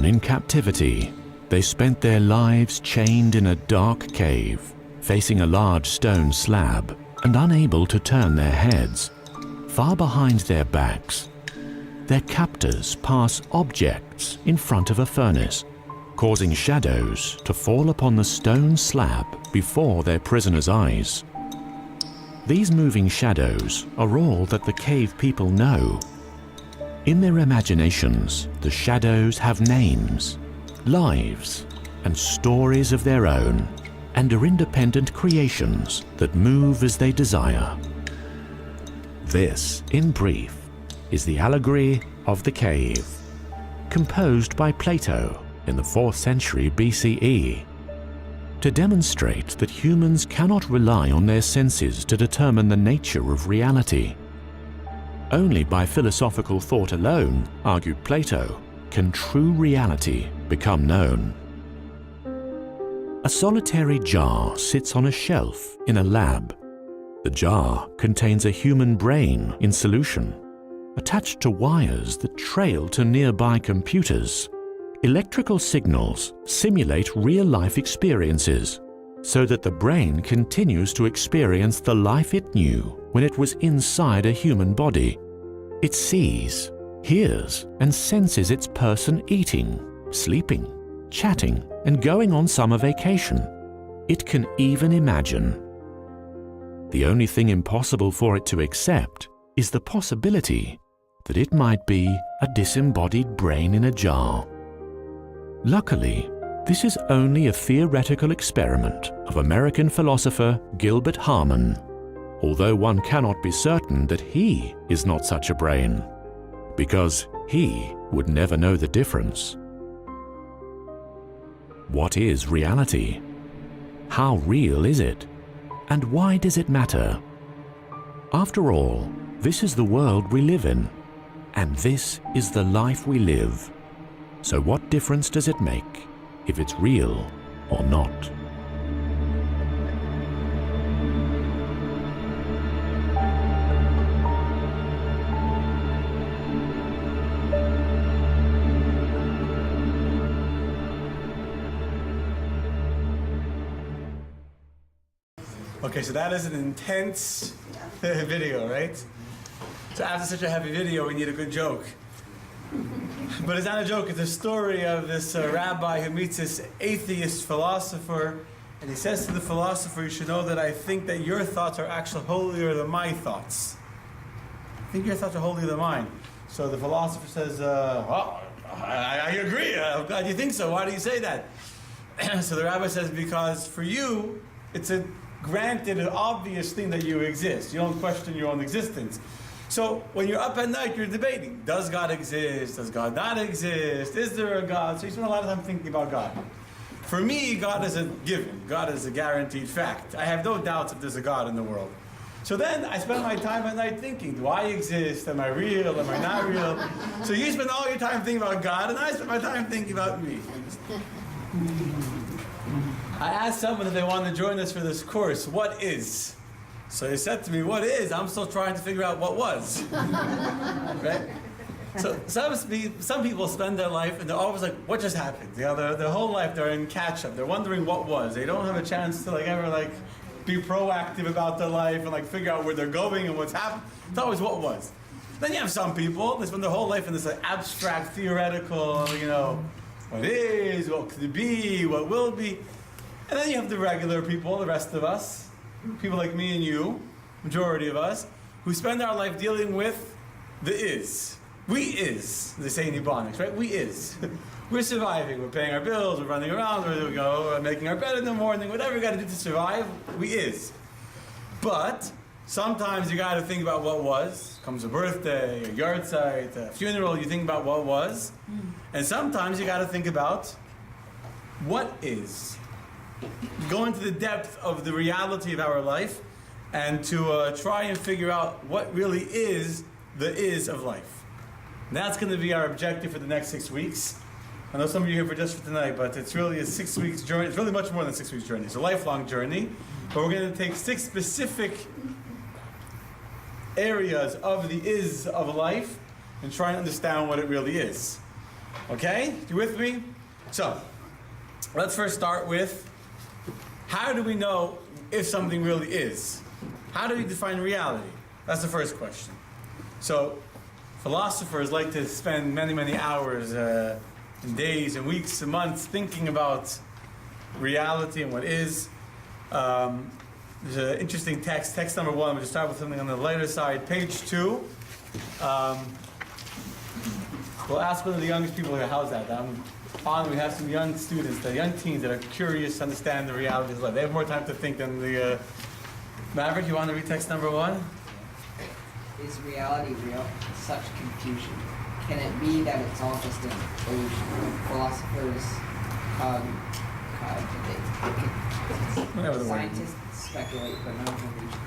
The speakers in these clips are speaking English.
in captivity, they spent their lives chained in a dark cave, facing a large stone slab and unable to turn their heads. Far behind their backs, their captors pass objects in front of a furnace, causing shadows to fall upon the stone slab before their prisoners' eyes. These moving shadows are all that the cave people know. In their imaginations, the shadows have names, lives, and stories of their own, and are independent creations that move as they desire. This, in brief, is the allegory of the cave, composed by Plato in the 4th century BCE, to demonstrate that humans cannot rely on their senses to determine the nature of reality. Only by philosophical thought alone, argued Plato, can true reality become known. A solitary jar sits on a shelf in a lab. The jar contains a human brain in solution, attached to wires that trail to nearby computers. Electrical signals simulate real-life experiences, so that the brain continues to experience the life it knew when it was inside a human body. It sees, hears, and senses its person eating, sleeping, chatting, and going on summer vacation. It can even imagine. The only thing impossible for it to accept is the possibility that it might be a disembodied brain in a jar. Luckily, this is only a theoretical experiment of American philosopher Gilbert Harman, although one cannot be certain that he is not such a brain, because he would never know the difference. What is reality? How real is it? And why does it matter? After all, this is the world we live in, and this is the life we live. So what difference does it make if it's real or not? Okay, so that is an intense video, right? So after such a heavy video, we need a good joke. But it's not a joke, it's a story of this rabbi who meets this atheist philosopher, and he says to the philosopher, "You should know that I think that your thoughts are actually holier than my thoughts. I think your thoughts are holier than mine." So the philosopher says, I agree, I'm glad you think so. Why do you say that? So the rabbi says, because for you, it's a granted an obvious thing that you exist. You don't question your own existence. So when you're up at night, you're debating, does God exist? Does God not exist? Is there a God? So you spend a lot of time thinking about God. For me, God is a given. God is a guaranteed fact. I have no doubts if there's a God in the world. So then I spend my time at night thinking, do I exist? Am I real? Am I not real? So you spend all your time thinking about God, and I spend my time thinking about me. I asked someone if they wanted to join us for this course, what is? So they said to me, what is? I'm still trying to figure out what was. Right? So some people spend their life and they're always like, what just happened? You know, their whole life they're in catch-up. They're wondering what was. They don't have a chance to ever be proactive about their life and figure out where they're going and what's happened. It's always what was. Then you have some people, they spend their whole life in this abstract, theoretical, what is, what could it be, what will be. And then you have the regular people, the rest of us, people like me and you, majority of us, who spend our life dealing with the is. We is, they say in Ebonics, right? We is. We're surviving, we're paying our bills, we're running around, we're making our bed in the morning, whatever we got to do to survive, we is. But sometimes you got to think about what was. Comes a birthday, a yard site, a funeral, you think about what was. And sometimes you got to think about what is. Go into the depth of the reality of our life and to try and figure out what really is the is of life. And that's going to be our objective for the next 6 weeks. I know some of you are here for tonight, but it's really a 6 weeks journey. It's really much more than a 6 weeks journey. It's a lifelong journey. But we're going to take 6 specific areas of the is of life and try and understand what it really is. Okay? You with me? So, let's first start with, how do we know if something really is? How do we define reality? That's the first question. So, philosophers like to spend many, many hours and days and weeks and months thinking about reality and what is. There's an interesting text number 1. We'll just start with something on the lighter side. Page 2. We'll ask one of the youngest people here, how's that? We have some young students, the young teens that are curious to understand the reality of life. They have more time to think than the... Maverick, you want to read text number 1? Is reality real? Such confusion. Can it be that it's all just an illusion? Philosophers Whatever the word. scientists speculate, but no one can reach a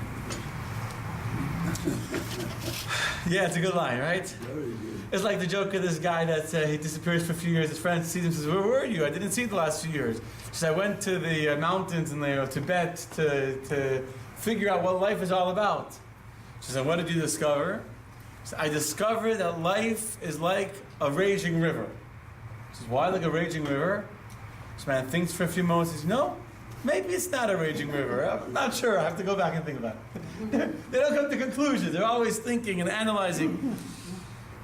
conclusion. Yeah, it's a good line, right? Very good. It's like the joke of this guy that he disappears for a few years. His friend sees him and says, "Where were you? I didn't see you the last few years." He says, "I went to the mountains in Tibet to figure out what life is all about." She said, "What did you discover?" He said, "I discovered that life is like a raging river." She says, "Why like a raging river?" This man thinks for a few moments. He says, "No, maybe it's not a raging river. I'm not sure. I have to go back and think about it." They don't come to conclusions. They're always thinking and analyzing.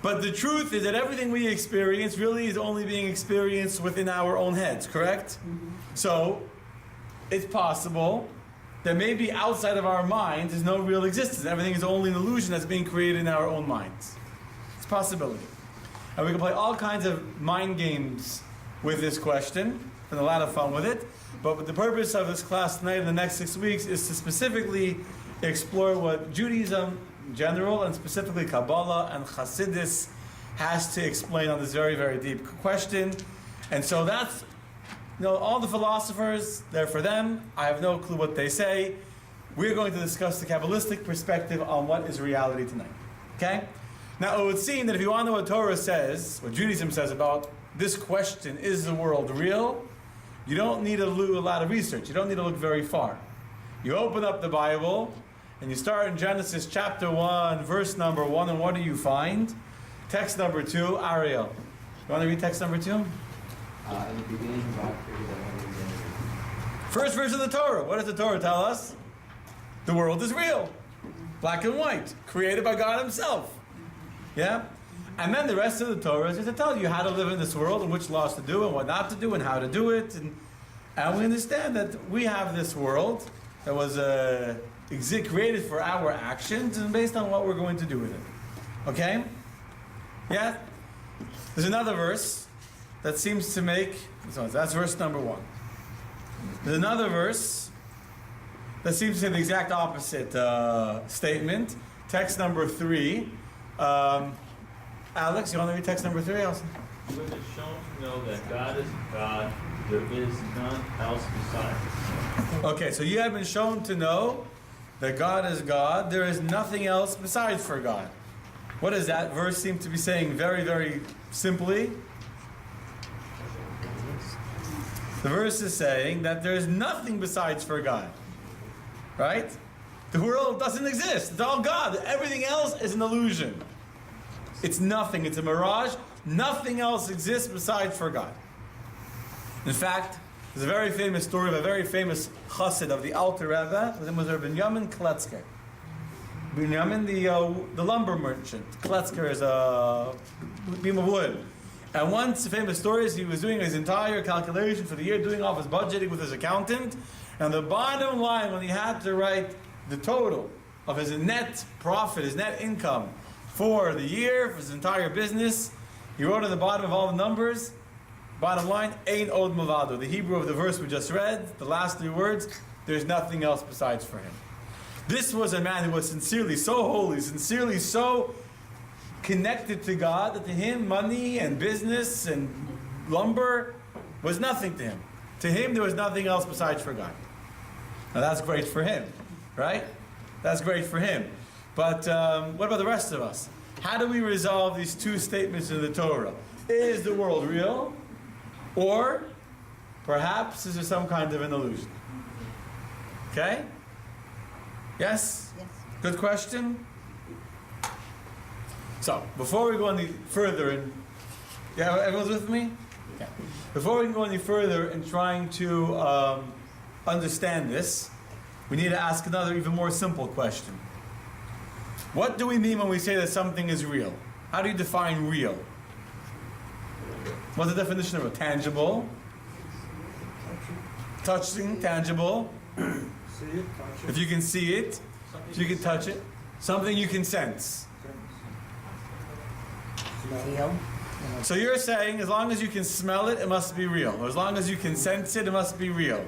But the truth is that everything we experience really is only being experienced within our own heads, correct? So, it's possible that maybe outside of our minds there's no real existence. Everything is only an illusion that's being created in our own minds. It's a possibility. And we can play all kinds of mind games with this question, and a lot of fun with it. But the purpose of this class tonight and the next 6 weeks is to specifically explore what Judaism in general, and specifically Kabbalah and Hasidus, has to explain on this very, very deep question. And so that's, all the philosophers, they're for them. I have no clue what they say. We're going to discuss the Kabbalistic perspective on what is reality tonight. Okay? Now, it would seem that if you want to know what Torah says, what Judaism says about this question, is the world real? You don't need to do a lot of research. You don't need to look very far. You open up the Bible, and you start in Genesis chapter 1, verse number 1, and what do you find? Text number 2, Ariel. You want to read text number 2? In the beginning, God created the heavens and the earth. First verse of the Torah. What does the Torah tell us? The world is real. Black and white. Created by God Himself. Yeah? And then the rest of the Torah is just to tell you how to live in this world and which laws to do and what not to do and how to do it. And we understand that we have this world that was created for our actions and based on what we're going to do with it. Okay? Yeah? There's another verse that seems to make... That's verse number 1. There's another verse that seems to say the exact opposite statement. Text number 3. Alex, you want to read text number 3? You have been shown to know that God is God, there is none else besides. Okay, so you have been shown to know that God is God, there is nothing else besides for God. What does that verse seem to be saying very, very simply? The verse is saying that there is nothing besides for God. Right? The world doesn't exist. It's all God. Everything else is an illusion. It's nothing. It's a mirage. Nothing else exists besides for God. In fact, there's a very famous story of a very famous chassid of the Alter Rebbe. His name was Binyamin Kletzker. Binyamin, the lumber merchant. Kletzker is a beam of wood. And once, the famous story is he was doing his entire calculation for the year, doing all his budgeting with his accountant. And the bottom line, when he had to write the total of his net profit, his net income for the year, for his entire business, he wrote at the bottom of all the numbers, bottom line, Ein od milvado. The Hebrew of the verse we just read, the last 3 words, there's nothing else besides for him. This was a man who was sincerely so holy, sincerely so connected to God, that to him money and business and lumber was nothing to him. To him there was nothing else besides for God. Now that's great for him, right? That's great for him. But what about the rest of us? How do we resolve these 2 statements in the Torah? Is the world real? Or perhaps is there some kind of an illusion? Okay? Yes? Yes. Good question? So, before we go any further in Yeah, everyone's with me? Okay. Before we can go any further in trying to understand this, we need to ask another even more simple question. What do we mean when we say that something is real? How do you define real? What's the definition of a tangible? Touching, tangible. If you can see it, if you can touch it. Something you can sense. Feel. So you're saying as long as you can smell it, it must be real. Or as long as you can sense it, it must be real.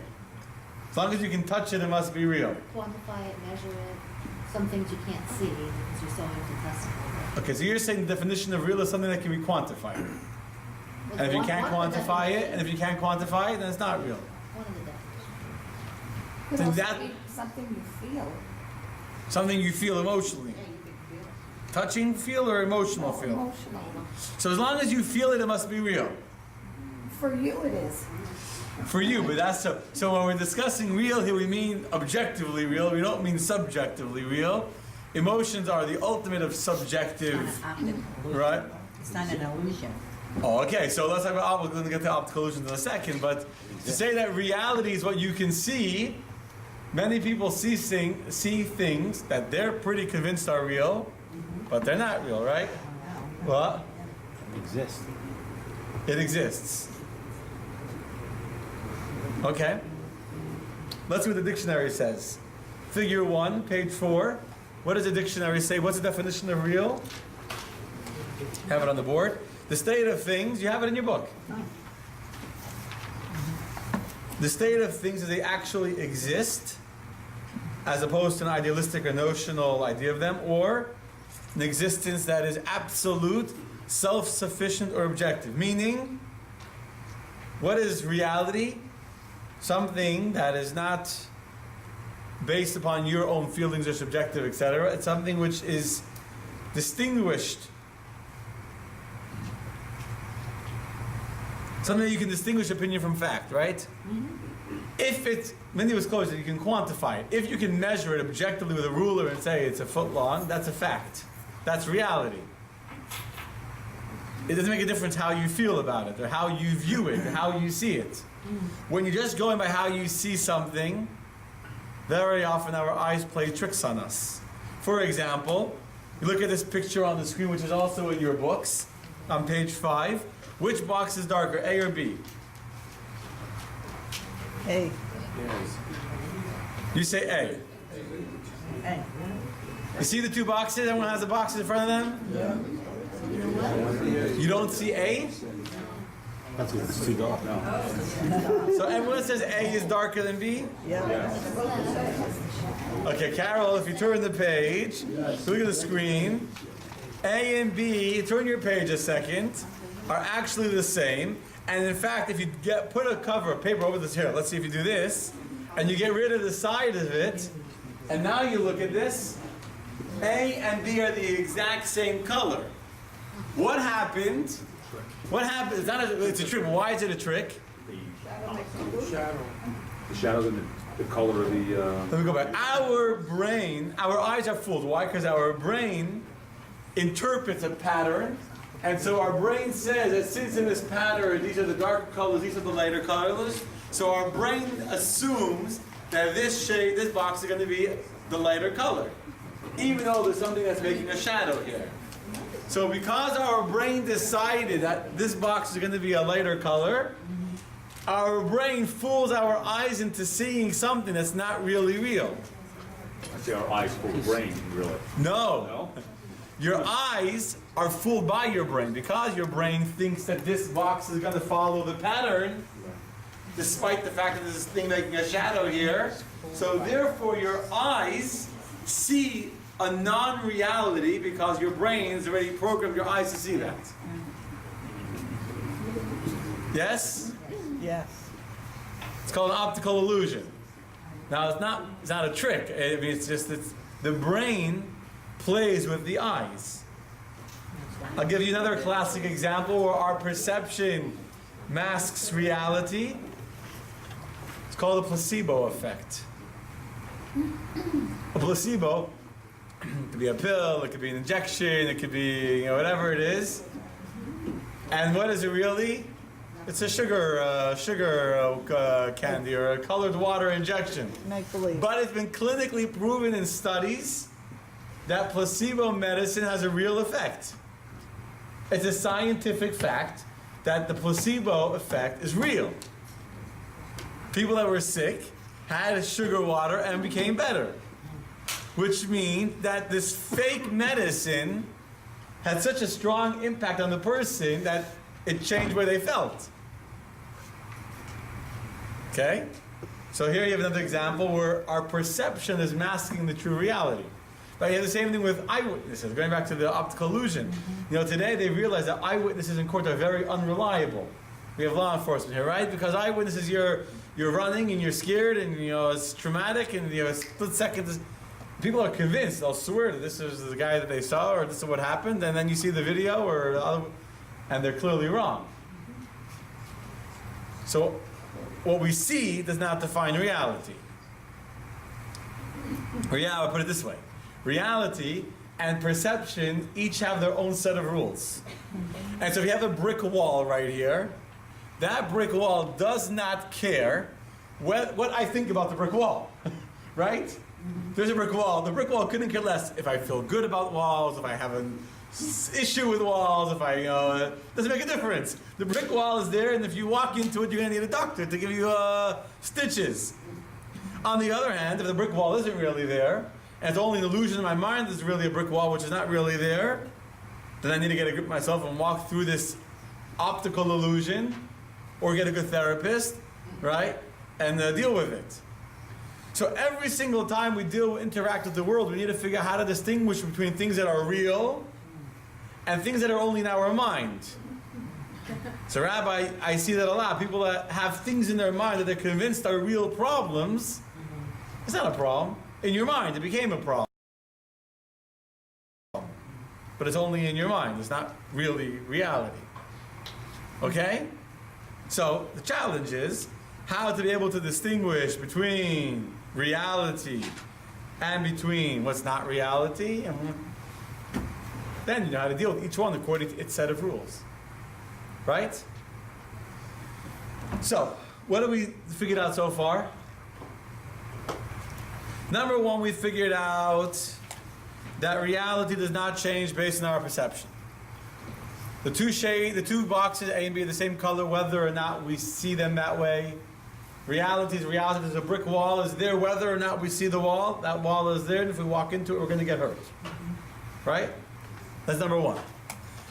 As long as you can touch it, it must be real. Quantify it, measure it. Some things you can't see because you're so infinitesimal. Okay, so you're saying the definition of real is something that can be quantified. And if you can't quantify it, then it's not real. One of the definitions. Then that, Something you feel. something you feel emotionally. Yeah, you can feel it. Touching feel or emotional feel? Emotional. So as long as you feel it, it must be real. For you it is. For you, but that's so when we're discussing real here, we mean objectively real. We don't mean subjectively real. Emotions are the ultimate of subjective, right? It's not an illusion. Oh, okay. So let's talk about. We're going to get to optical illusions in a second, but to say that reality is what you can see, many people see things that they're pretty convinced are real, but they're not real, right? What? Exist. It exists. Okay. Let's see what the dictionary says. Figure 1, page 4. What does the dictionary say? What's the definition of real? Have it on the board. The state of things, you have it in your book. The state of things is they actually exist, as opposed to an idealistic or notional idea of them, or an existence that is absolute, self-sufficient, or objective. Meaning, what is reality? Something that is not based upon your own feelings or subjective, etc. It's something which is distinguished. Something you can distinguish opinion from fact, right? If it's, many was close, you can quantify it. If you can measure it objectively with a ruler and say it's a foot long, that's a fact. That's reality. It doesn't make a difference how you feel about it, or how you view it, or how you see it. When you're just going by how you see something, very often our eyes play tricks on us. For example, you look at this picture on the screen, which is also in your books, on page 5. Which box is darker, A or B? A. You say A. A. You see the two boxes? Everyone has the boxes in front of them? Yeah. You don't see A? That's what it's too dark now. So everyone says A is darker than B? Yeah. Okay, Carol, if you turn the page, look at the screen. A and B, turn your page a second, are actually the same. And in fact, if you put a cover of paper over this here, let's see if you do this, and you get rid of the side of it, and now you look at this, A and B are the exact same color. What happened? What happened? It's a trick. Why is it a trick? The shadows and the color of the. Let me go back. Our brain, our eyes are fooled. Why? Because our brain interprets a pattern, and so our brain says it sits in this pattern. These are the darker colors. These are the lighter colors. So our brain assumes that this shade, this box is going to be the lighter color, even though there's something that's making a shadow here. So because our brain decided that this box is going to be a lighter color, our brain fools our eyes into seeing something that's not really real. I say our eyes full of brain, really. No. Your eyes are fooled by your brain because your brain thinks that this box is going to follow the pattern, despite the fact that there's this thing making a shadow here. So therefore your eyes see a non-reality because your brain's already programmed your eyes to see that. Yes? Yes. It's called an optical illusion. Now it's not a trick. I mean, it's just that the brain plays with the eyes. I'll give you another classic example where our perception masks reality. It's called the placebo effect. A placebo, it could be a pill, it could be an injection, it could be whatever it is. And what is it really? It's a sugar candy or a colored water injection. Make believe. But it's been clinically proven in studies that placebo medicine has a real effect. It's a scientific fact that the placebo effect is real. People that were sick had sugar water and became better. Which means that this fake medicine had such a strong impact on the person that it changed where they felt. Okay? So here you have another example where our perception is masking the true reality. But you have the same thing with eyewitnesses, going back to the optical illusion. You know, today they realize that eyewitnesses in court are very unreliable. We have law enforcement here, right? Because eyewitnesses, you're running and you're scared and, you know, it's traumatic and you have a split second. People are convinced, they'll swear that this is the guy that they saw or this is what happened, and then you see the video or the other, and they're clearly wrong. So what we see does not define reality. Or yeah, I'll put it this way. Reality and perception each have their own set of rules. And so if you have a brick wall right here, that brick wall does not care what I think about the brick wall, right? There's a brick wall. The brick wall couldn't care less if I feel good about walls, if I have an issue with walls, if I, it doesn't make a difference. The brick wall is there, and if you walk into it, you're going to need a doctor to give you stitches. On the other hand, if the brick wall isn't really there, and it's only an illusion in my mind there's really a brick wall which is not really there, then I need to get a grip of myself and walk through this optical illusion, or get a good therapist, right, and deal with it. So every single time we interact with the world, we need to figure out how to distinguish between things that are real and things that are only in our mind. So Rabbi, I see that a lot. People that have things in their mind that they're convinced are real problems. It's not a problem. In your mind, it became a problem. But it's only in your mind. It's not really reality. Okay? So the challenge is how to be able to distinguish between reality and between what's not reality, and then you know how to deal with each one according to its set of rules. Right? So, what have we figured out so far? Number one, we figured out that reality does not change based on our perception. The two boxes, A and B, are the same color, whether or not we see them that way. Reality is reality. There's a brick wall is there, whether or not we see the wall. That wall is there, and if we walk into it, we're going to get hurt. Right? That's number one.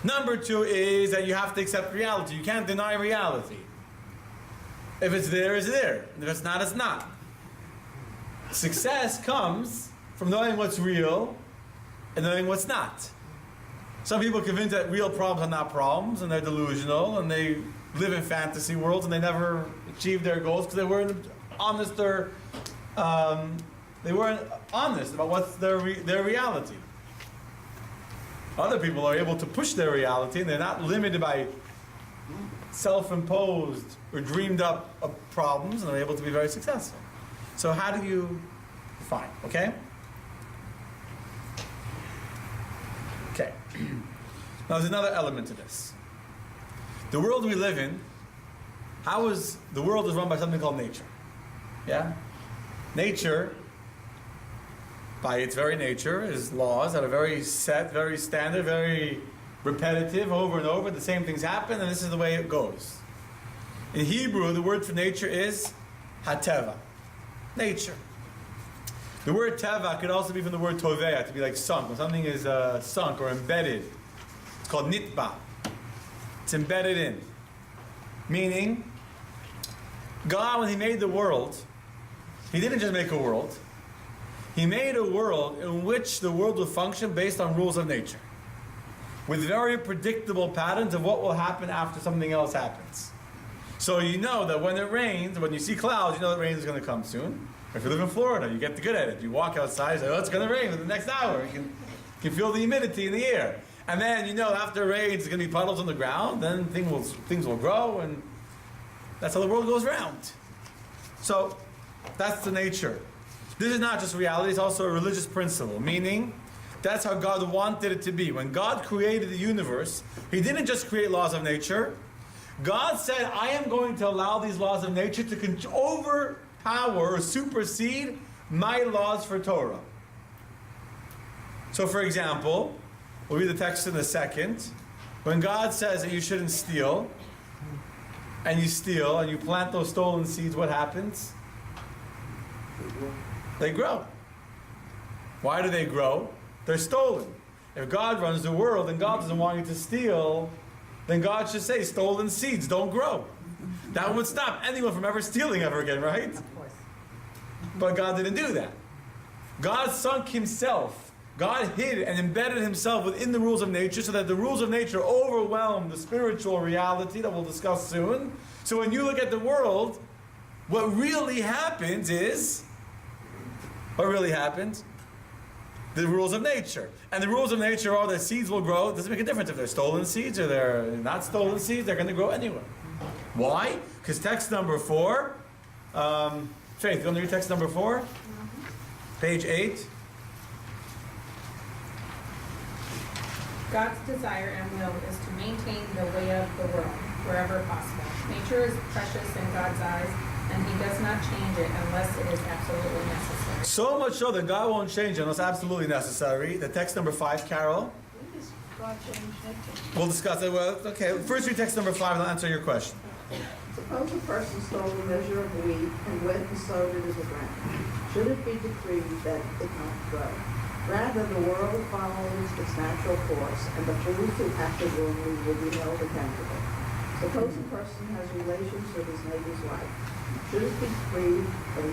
Number two is that you have to accept reality. You can't deny reality. If it's there, it's there. And if it's not, it's not. Success comes from knowing what's real and knowing what's not. Some people are convinced that real problems are not problems, and they're delusional, and they live in fantasy worlds, and they never achieve their goals because they weren't honest, or they weren't honest about what's their reality. Other people are able to push their reality, and they're not limited by self-imposed or dreamed up problems, and they're able to be very successful. So how do you define? Okay? Okay. Now there's another element to this. The world we live in, the world is run by something called nature. Yeah? Nature, by its very nature, is laws that are very set, very standard, very repetitive, over and over. The same things happen, and this is the way it goes. In Hebrew, the word for nature is hateva, nature. The word teva could also be from the word tovea, to be like sunk. When something is sunk or embedded, it's called nitba. It's embedded in. Meaning, God, when He made the world, He didn't just make a world. He made a world in which the world will function based on rules of nature, with very predictable patterns of what will happen after something else happens. So you know that when it rains, when you see clouds, you know that rain is going to come soon. If you live in Florida, you get good at it. You walk outside, you say, oh, it's going to rain for the next hour. You can feel the humidity in the air. And then you know after it rains, there's going to be puddles on the ground, then things will grow, and that's how the world goes round. So that's the nature. This is not just reality, it's also a religious principle, meaning That's how God wanted it to be. When God created the universe, He didn't just create laws of nature. God said, I am going to allow these laws of nature to overpower or supersede my laws for Torah. So for example, we'll read the text in a second. When God says that you shouldn't steal, and you steal, and you plant those stolen seeds, what happens? They grow. Why do they grow? They're stolen. If God runs the world and God doesn't want you to steal, then God should say, stolen seeds don't grow. That would stop anyone from ever stealing ever again, right? Of course. But God didn't do that. God sunk Himself. God hid and embedded Himself within the rules of nature so that the rules of nature overwhelm the spiritual reality that we'll discuss soon. So when you look at the world, what really happens is, what really happens? The rules of nature. And the rules of nature are that seeds will grow. It doesn't make a difference if they're stolen seeds or they're not stolen seeds. They're going to grow anyway. Why? Because text number 4, Faith, you want to read text number 4? Page 8. God's desire and will is to maintain the way of the world wherever possible. Nature is precious in God's eyes, and He does not change it unless it is absolutely necessary. So much so that God won't change it unless absolutely necessary. The text number 5, Carol. God changed nature. We'll discuss it. Well, okay, first read text number 5 and I'll answer your question. Suppose a person stole a measure of wheat and went and sowed it as a ground. Should it be decreed that it not grow? Rather, the world follows its natural course, and the fools who acted wrongly will be held accountable. Suppose a person has relations with his neighbor's wife. Should it be decreed that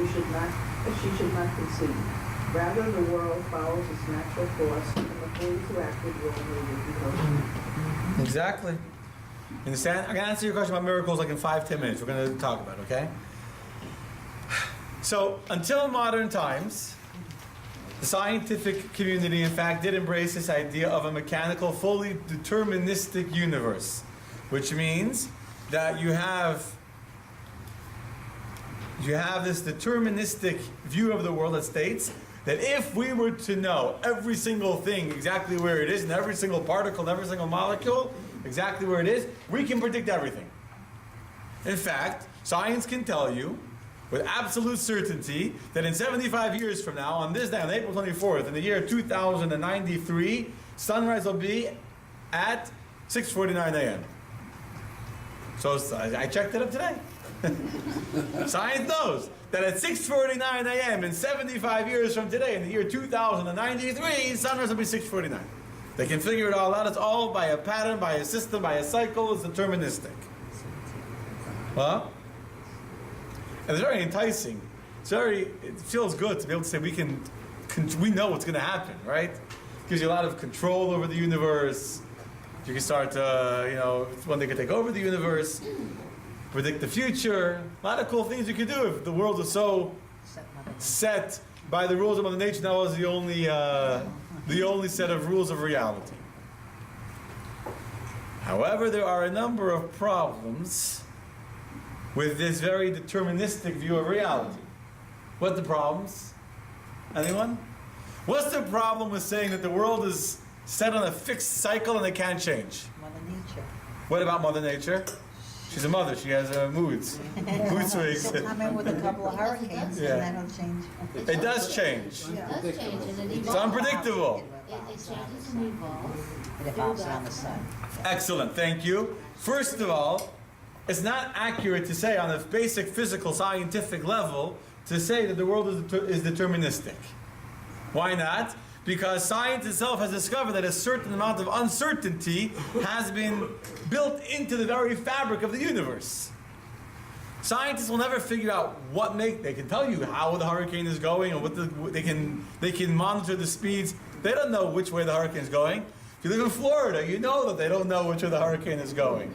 she should not conceive? Rather, the world follows its natural course, and the fools who acted wrongly will be held accountable. Exactly. You understand? I'm going to answer your question about miracles like in 5-10 minutes. We're going to talk about it, okay? So, until modern times, the scientific community, in fact, did embrace this idea of a mechanical, fully deterministic universe, which means that you have this deterministic view of the world that states that if we were to know every single thing exactly where it is, and every single particle, and every single molecule exactly where it is, we can predict everything. In fact, science can tell you with absolute certainty that in 75 years from now, on this day, on April 24th, in the year 2093, sunrise will be at 6:49 a.m. So I checked it up today. Science knows that at 6:49 a.m. in 75 years from today, in the year 2093, sunrise will be 6:49. They can figure it all out. It's all by a pattern, by a system, by a cycle. It's deterministic. Huh? And it's very enticing. It feels good to be able to say we know what's going to happen, right? It gives you a lot of control over the universe. You can start to, one day you can take over the universe, predict the future. A lot of cool things you can do if the world is so set by the rules of Mother Nature. That was the only set of rules of reality. However, there are a number of problems with this very deterministic view of reality. What the problems? Anyone? What's the problem with saying that the world is set on a fixed cycle and it can't change? Mother Nature. What about Mother Nature? She's a mother. She has moods. Mood swings. She'll come in with a couple of hurricanes Yeah. and that'll change. It does change. It does change and it evolves. It's unpredictable. It changes and evolves. It evolves around the sun. Excellent. Thank you. First of all, it's not accurate to say on a basic physical scientific level to say that the world is deterministic. Why not? Because science itself has discovered that a certain amount of uncertainty has been built into the very fabric of the universe. Scientists will never figure out they can tell you how the hurricane is going or they can monitor the speeds. They don't know which way the hurricane is going. If you live in Florida, you know that they don't know which way the hurricane is going.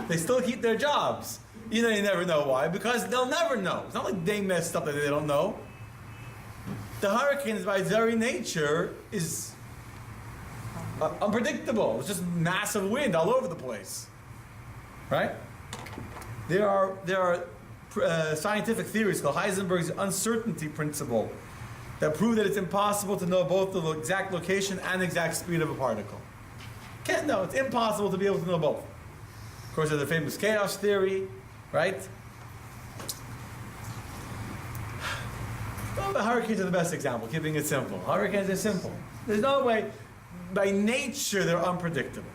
They still keep their jobs. You never know why, because they'll never know. It's not like they messed up that they don't know. The hurricane, by its very nature, is unpredictable. It's just massive wind all over the place, right? There are scientific theories called Heisenberg's uncertainty principle that prove that it's impossible to know both the exact location and exact speed of a particle. Can't know. It's impossible to be able to know both. Of course, there's the famous chaos theory, right? Well, the hurricanes are the best example, keeping it simple. Hurricanes are simple. There's no way. By nature, they're unpredictable.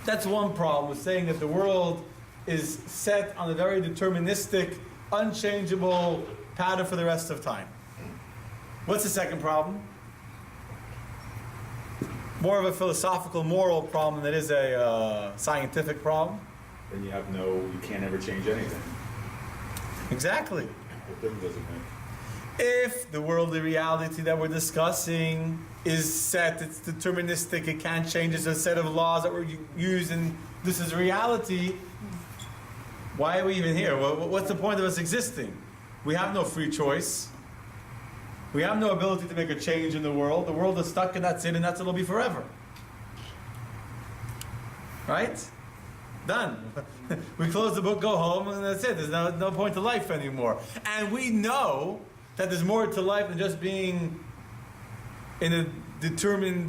That's one problem with saying that the world is set on a very deterministic, unchangeable pattern for the rest of time. What's the second problem? More of a philosophical, moral problem than it is a scientific problem. Then you can't ever change anything. Exactly. What difference does it make? If the worldly reality that we're discussing is set, it's deterministic, it can't change, it's a set of laws that we're using, this is reality, why are we even here? What's the point of us existing? We have no free choice. We have no ability to make a change in the world. The world is stuck and that's it, and that's it'll be forever. Right? Done. We close the book, go home, and that's it. There's no point to life anymore. And we know that there's more to life than just being in a determined,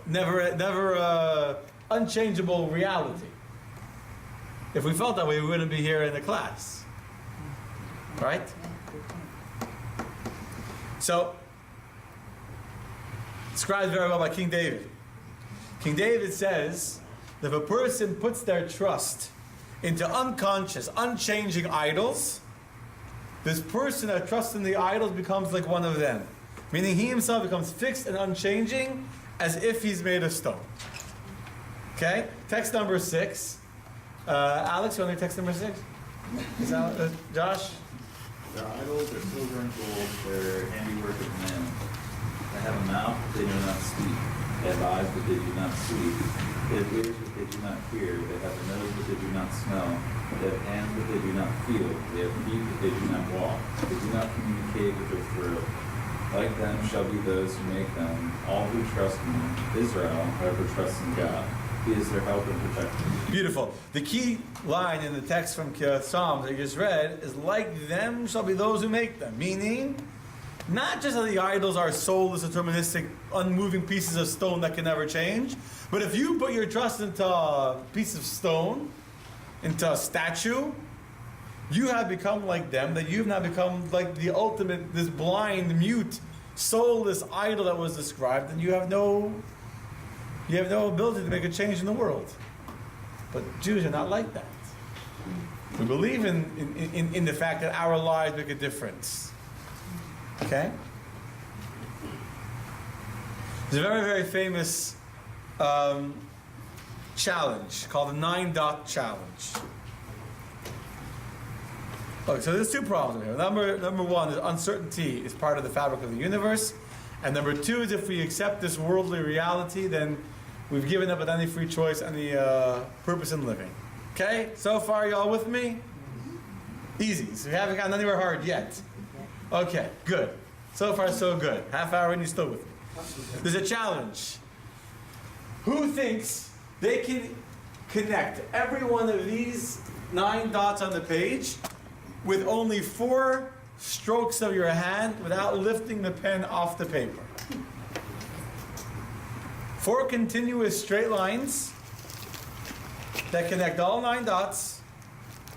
never unchangeable reality. If we felt that way, we wouldn't be here in the class. Right? So, described very well by King David. King David says that if a person puts their trust into unconscious, unchanging idols, this person that trusts in the idols becomes like one of them. Meaning he himself becomes fixed and unchanging as if he's made of stone. Okay? Text number 6. Alex, you want to text number 6? Josh? Their idols are silver and gold, their handiwork of men. They have a mouth, but they do not speak. They have eyes, but they do not see. They have ears, but they do not hear. They have a nose, but they do not smell. They have hands, but they do not feel. They have feet, but they do not walk. They do not communicate with their throat. Like them shall be those who make them, all who trust in Israel, whoever trusts in God. He is their help and protector. Beautiful. The key line in the text from Psalms that you just read is, like them shall be those who make them. Meaning, not just that the idols are soulless, deterministic, unmoving pieces of stone that can never change, but if you put your trust into a piece of stone, into a statue, you have become like them, that you've now become like the ultimate, this blind, mute, soulless idol that was described, and you have no ability to make a change in the world. But Jews are not like that. We believe in the fact that our lives make a difference. Okay? There's a very, very famous challenge called the 9-dot challenge. Okay, so there's 2 problems here. Number 1 is uncertainty is part of the fabric of the universe. And number 2 is if we accept this worldly reality, then we've given up any free choice, any purpose in living. Okay? So far, y'all with me? Easy. So we haven't gotten anywhere hard yet. Okay, good. So far, so good. Half hour and you're still with me. There's a challenge. Who thinks they can connect every one of these 9 dots on the page with only 4 strokes of your hand without lifting the pen off the paper? 4 continuous straight lines that connect all 9 dots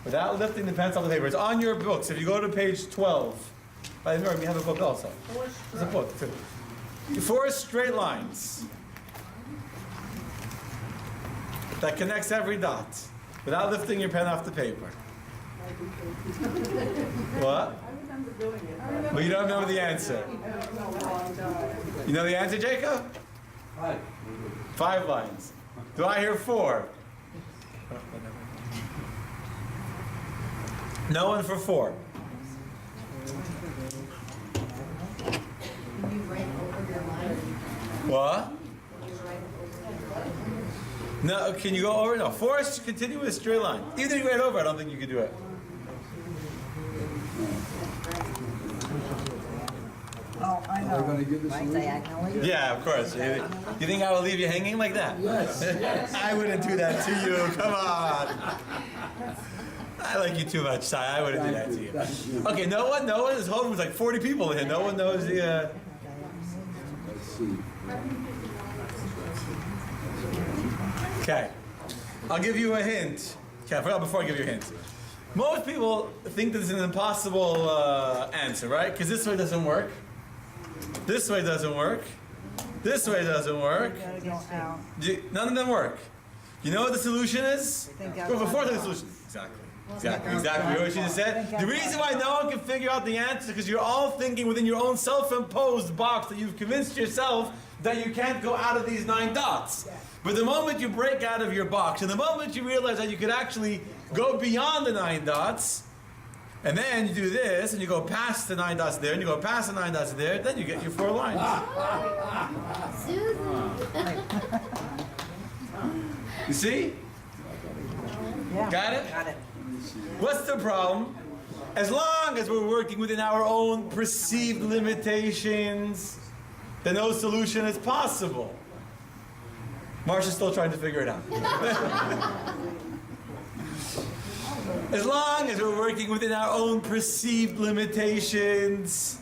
without lifting the pen off the paper. It's on your books. If you go to page 12, by the way, we have a book also. There's a book too. 4 straight lines that connects every dot without lifting your pen off the paper. What? I remember doing it. Well, you don't remember the answer. You know the answer, Jacob? 5 lines. Do I hear 4? No one for 4. Can you write over your line? What? Can you write over your line? No, can you go over? No. 4 is continuous straight line. Even if you write over, I don't think you can do it. Oh, I know. Right diagonally? Yeah, of course. You think I will leave you hanging like that? Yes. I wouldn't do that to you. Come on. I like you too much, Si. I wouldn't do that to you. Okay, no one. This whole room is like 40 people in here. No one knows the. Let's see. Okay, I'll give you a hint. Okay, I forgot before I give you a hint. Most people think that it's an impossible answer, right? Because this way doesn't work. This way doesn't work. This way doesn't work. None of them work. You know what the solution is? Go before the solution. Exactly. What she just said. The reason why no one can figure out the answer is because you're all thinking within your own self-imposed box that you've convinced yourself that you can't go out of these 9 dots. But the moment you break out of your box, and the moment you realize that you could actually go beyond the 9 dots, and then you do this, and you go past the 9 dots there, and you go past the 9 dots there, then you get your 4 lines. You see? Yeah. Got it? Got it. What's the problem? As long as we're working within our own perceived limitations, then no solution is possible. Marsha's still trying to figure it out. As long as we're working within our own perceived limitations,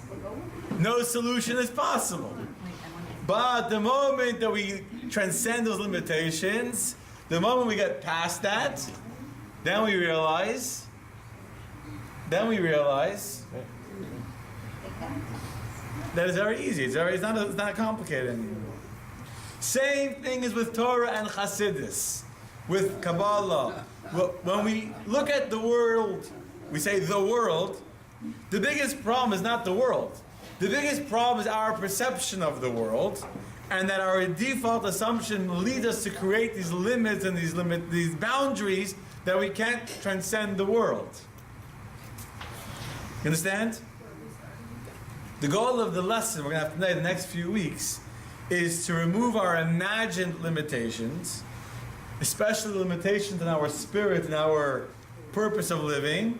no solution is possible. But the moment that we transcend those limitations, the moment we get past that, then we realize that it's very easy. It's not complicated anymore. Same thing is with Torah and Hasidus, with Kabbalah. When we look at the world, we say the world. The biggest problem is not the world. The biggest problem is our perception of the world, and that our default assumption leads us to create these limits and these boundaries that we can't transcend the world. You understand? The goal of the lesson we're going to have tonight, the next few weeks, is to remove our imagined limitations, especially the limitations in our spirit and our purpose of living.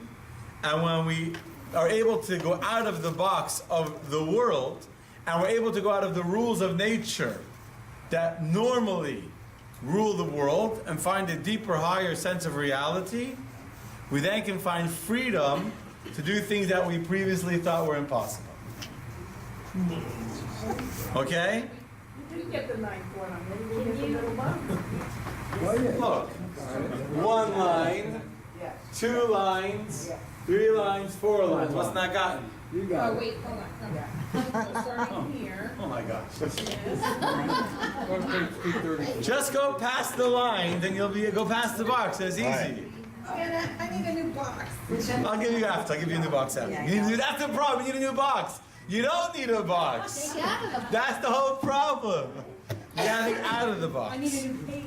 And when we are able to go out of the box of the world, and we're able to go out of the rules of nature that normally rule the world and find a deeper, higher sense of reality, we then can find freedom to do things that we previously thought were impossible. Okay? You get the 9th one. Maybe we'll get the middle one. Look, 1 line, 2 lines, 3 lines, 4 lines. What's not gotten? You got Oh, it. wait, hold on. So starting here Oh my gosh. is Just go past the line, then you'll go past the box. It's easy. I need a new box. I'll give you after. I'll give you a new box after. That's the problem. You need a new box. You don't need a box. Take it out of the box. That's the whole problem. You gotta get out of the box. I need a new page.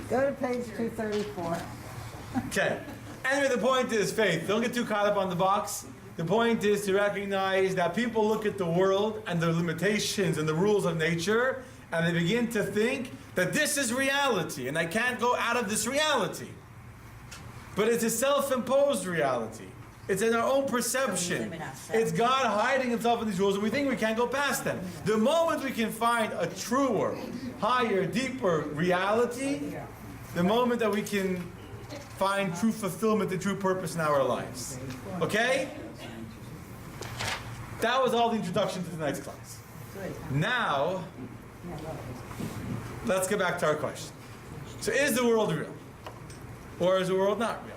Go to page 234. Okay. Anyway, the point is faith. Don't get too caught up on the box. The point is to recognize that people look at the world and the limitations and the rules of nature, and they begin to think that this is reality, and I can't go out of this reality. But it's a self-imposed reality. It's in our own perception. It's God hiding himself in these rules, and we think we can't go past them. The moment we can find a truer, higher, deeper reality, the moment that we can find true fulfillment and true purpose in our lives. Okay? That was all the introduction to the next class. Now, let's get back to our question. So is the world real? Or is the world not real?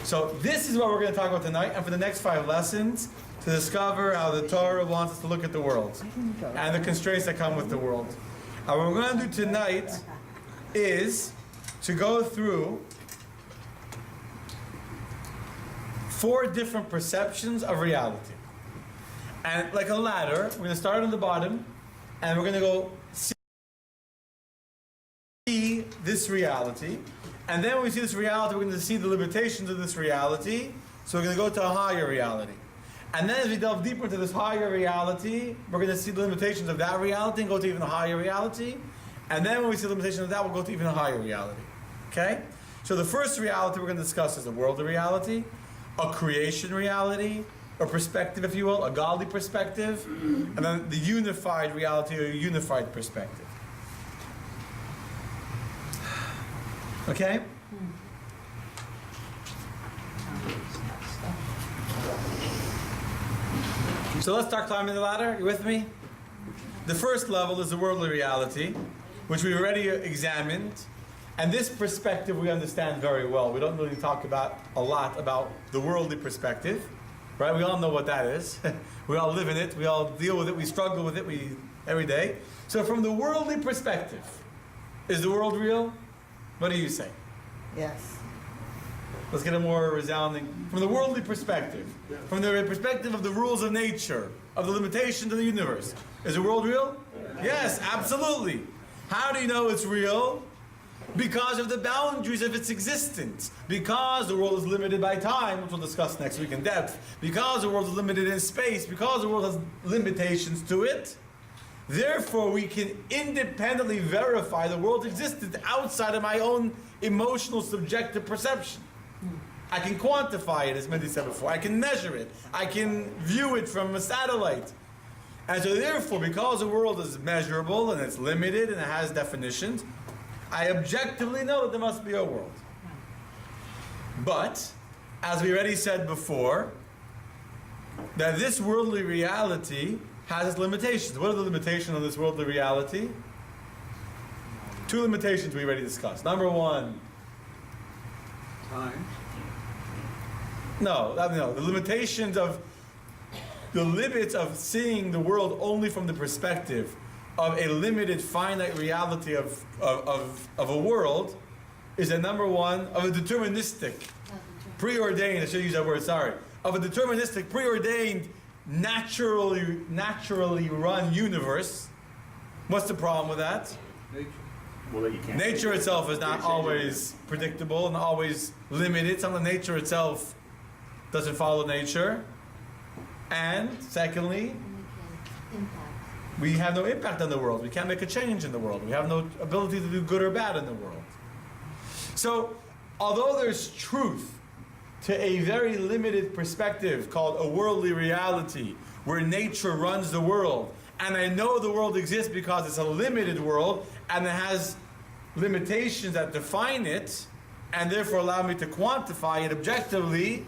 So this is what we're going to talk about tonight, and for the next 5 lessons, to discover how the Torah wants us to look at the world and the constraints that come with the world. And what we're going to do tonight is to go through 4 different perceptions of reality. And like a ladder, we're going to start on the bottom, and we're going to go see this reality. And then when we see this reality, we're going to see the limitations of this reality. So we're going to go to a higher reality. And then as we delve deeper into this higher reality, we're going to see the limitations of that reality and go to even a higher reality. And then when we see the limitations of that, we'll go to even a higher reality. Okay? So the first reality we're going to discuss is a worldly reality, a creation reality, a perspective, if you will, a godly perspective, and then the unified reality or unified perspective. Okay? So let's start climbing the ladder. You with me? The first level is the worldly reality, which we've already examined. And this perspective we understand very well. We don't really talk about a lot about the worldly perspective, right? We all know what that is. We all live in it. We all deal with it. We struggle with it every day. So from the worldly perspective, is the world real? What do you say? Yes. Let's get a more resounding. From the worldly perspective, from the perspective of the rules of nature, of the limitations of the universe, is the world real? Yes, absolutely. How do you know it's real? Because of the boundaries of its existence. Because the world is limited by time, which we'll discuss next week in depth. Because the world is limited in space. Because the world has limitations to it. Therefore, we can independently verify the world's existence outside of my own emotional, subjective perception. I can quantify it, as Mindy said before. I can measure it. I can view it from a satellite. And so therefore, because the world is measurable and it's limited and it has definitions, I objectively know that there must be a world. But, as we already said before, that this worldly reality has its limitations. What are the limitations of this worldly reality? Two limitations we already discussed. Number one. Time. No, the limitations of the limits of seeing the world only from the perspective of a limited, finite reality of a world is that number one, of a deterministic, preordained, I should use that word, sorry, of a deterministic, preordained, naturally run universe. What's the problem with that? Nature. Well, that you can't. Nature itself is not always predictable and always limited. Some of nature itself doesn't follow nature. And secondly, we have no impact on the world. We can't make a change in the world. We have no ability to do good or bad in the world. So, although there's truth to a very limited perspective called a worldly reality, where nature runs the world, and I know the world exists because it's a limited world, and it has limitations that define it, and therefore allow me to quantify it objectively,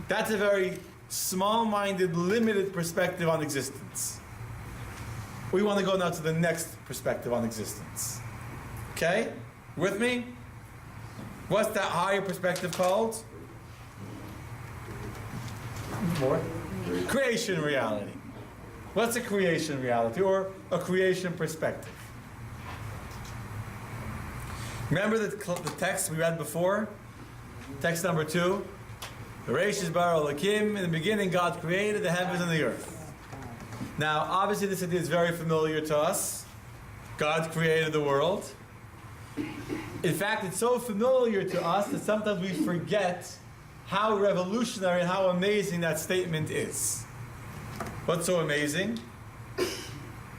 that's a very small-minded, limited perspective on existence. We want to go now to the next perspective on existence. Okay? With me? What's that higher perspective called? More? Creation reality. What's a creation reality or a creation perspective? Remember the text we read before? Text number 2. Bereshis bara Elokim, in the beginning God created the heavens and the earth. Now, obviously this idea is very familiar to us. God created the world. In fact, it's so familiar to us that sometimes we forget how revolutionary and how amazing that statement is. What's so amazing?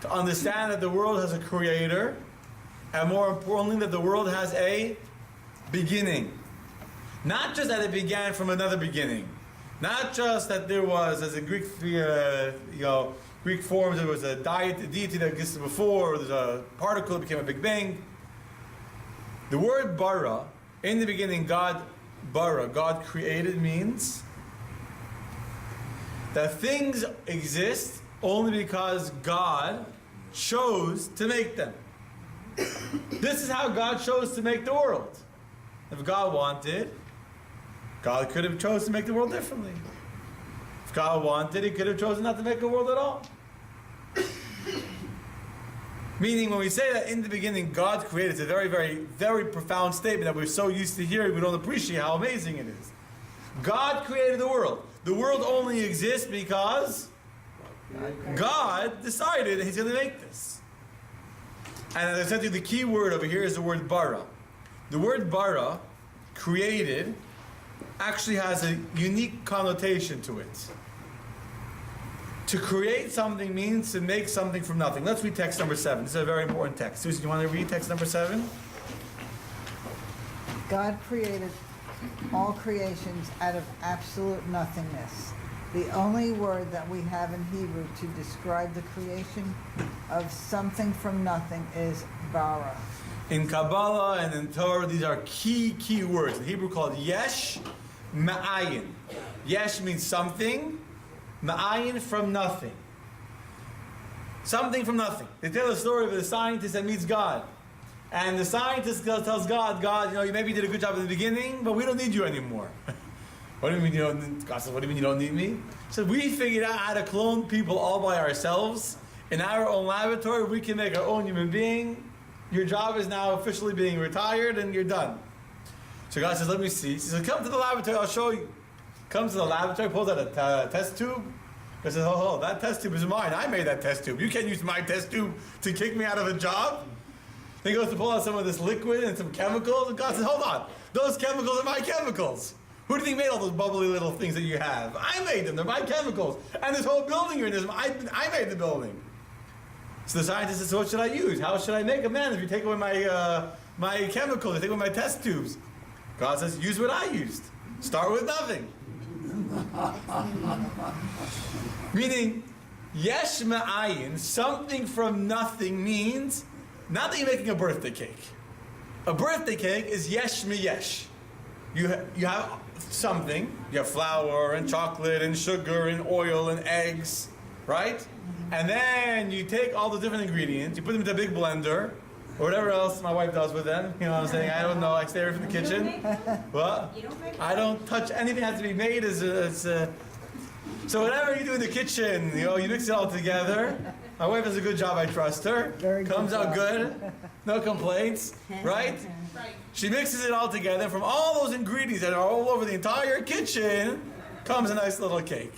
To understand that the world has a creator, and more importantly, that the world has a beginning. Not just that it began from another beginning. Not just that there was, as in Greek, Greek forms, there was a deity that existed before, or there's a particle that became a Big Bang. The word bara, in the beginning, God created, means that things exist only because God chose to make them. This is how God chose to make the world. If God wanted, God could have chosen to make the world differently. If God wanted, He could have chosen not to make a world at all. Meaning, when we say that in the beginning God created, it's a very, very, very profound statement that we're so used to hearing, we don't appreciate how amazing it is. God created the world. The world only exists because God decided that He's going to make this. And as I said to you, the key word over here is the word bara. The word bara, created, actually has a unique connotation to it. To create something means to make something from nothing. Let's read text number 7. This is a very important text. Susan, you want to read text number 7? God created all creations out of absolute nothingness. The only word that we have in Hebrew to describe the creation of something from nothing is bara. In Kabbalah and in Torah, these are key words. In Hebrew called yesh ma'ayin. Yesh means something, Ma'ayin, from nothing. Something from nothing. They tell a story of a scientist that meets God. And the scientist tells God, you maybe did a good job at the beginning, but we don't need you anymore. What do you mean you don't need? God says, what do you mean you don't need me? So we figured out how to clone people all by ourselves. In our own laboratory, we can make our own human being. Your job is now officially being retired and you're done. So God says, let me see. He says, come to the laboratory, I'll show you. Comes to the laboratory, pulls out a test tube. He says, oh, that test tube is mine. I made that test tube. You can't use my test tube to kick me out of a job. Then he goes to pull out some of this liquid and some chemicals. And God says, hold on. Those chemicals are my chemicals. Who do you think made all those bubbly little things that you have? I made them. They're my chemicals. And this whole building you're in, I made the building. So the scientist says, so what should I use? How should I make a man if you take away my chemicals, you take away my test tubes? God says, use what I used. Start with nothing. Meaning, yesh ma'ayin, something from nothing, means not that you're making a birthday cake. A birthday cake is yesh mi-yesh. You have something. You have flour and chocolate and sugar and oil and eggs, right? And then you take all the different ingredients, you put them in a big blender, or whatever else my wife does with them. You know what I'm saying? I don't know. I stay away from the kitchen. What? I don't touch anything that has to be made so whatever you do in the kitchen, you mix it all together. My wife does a good job, I trust her. Comes out good. No complaints. Right? Right. She mixes it all together. From all those ingredients that are all over the entire kitchen comes a nice little cake.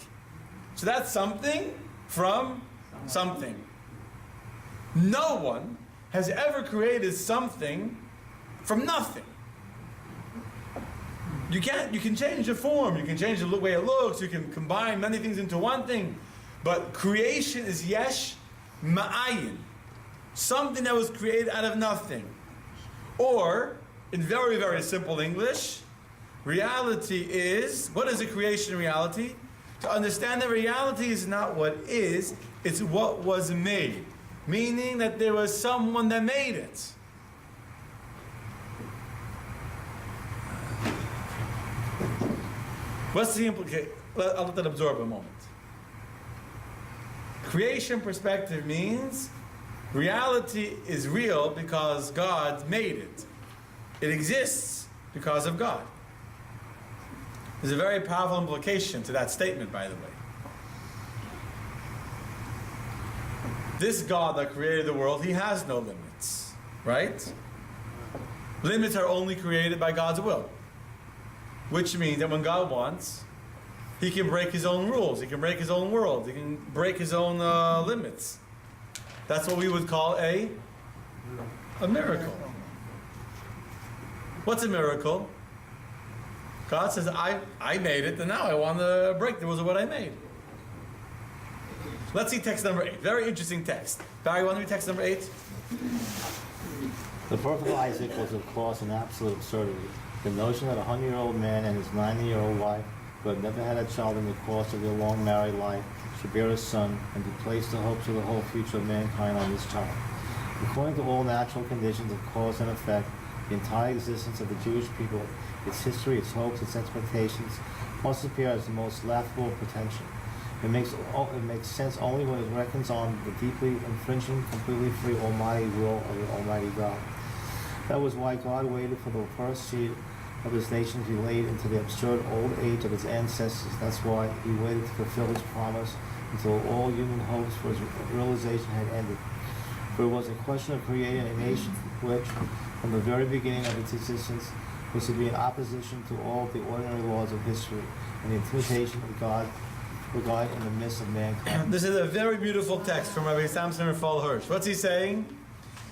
So that's something from something. No one has ever created something from nothing. You can change the form, you can change the way it looks, you can combine many things into one thing. But creation is yesh ma'ayin. Something that was created out of nothing. Or, in very, very simple English, reality is, what is a creation reality? To understand that reality is not what is, it's what was made. Meaning that there was someone that made it. What's the implication? I'll let that absorb a moment. Creation perspective means reality is real because God made it. It exists because of God. There's a very powerful implication to that statement, by the way. This God that created the world, he has no limits, right? Limits are only created by God's will. Which means that when God wants, he can break his own rules, he can break his own world, he can break his own limits. That's what we would call a miracle. What's a miracle? God says, I made it, and now I want to break the rules of what I made. Let's see text number 8. Very interesting text. Barry, want to read text number 8? The birth of Isaac was, of course, an absolute absurdity. The notion that a 100-year-old man and his 90-year-old wife, who had never had a child in the course of their long married life, should bear a son and to place the hopes of the whole future of mankind on this child. According to all natural conditions of cause and effect, the entire existence of the Jewish people, its history, its hopes, its expectations, must appear as the most laughable pretension. It makes sense only when it reckons on the deeply infringing, completely free, almighty will of the Almighty God. That was why God waited for the first seed of his nation to be laid into the absurd old age of his ancestors. That's why he waited to fulfill his promise until all human hopes for his realization had ended. For it was a question of creating a nation which, from the very beginning of its existence, was to be in opposition to all the ordinary laws of history and the intimidation of God in the midst of mankind. This is a very beautiful text from Rabbi Samson Raphael Hirsch. What's he saying?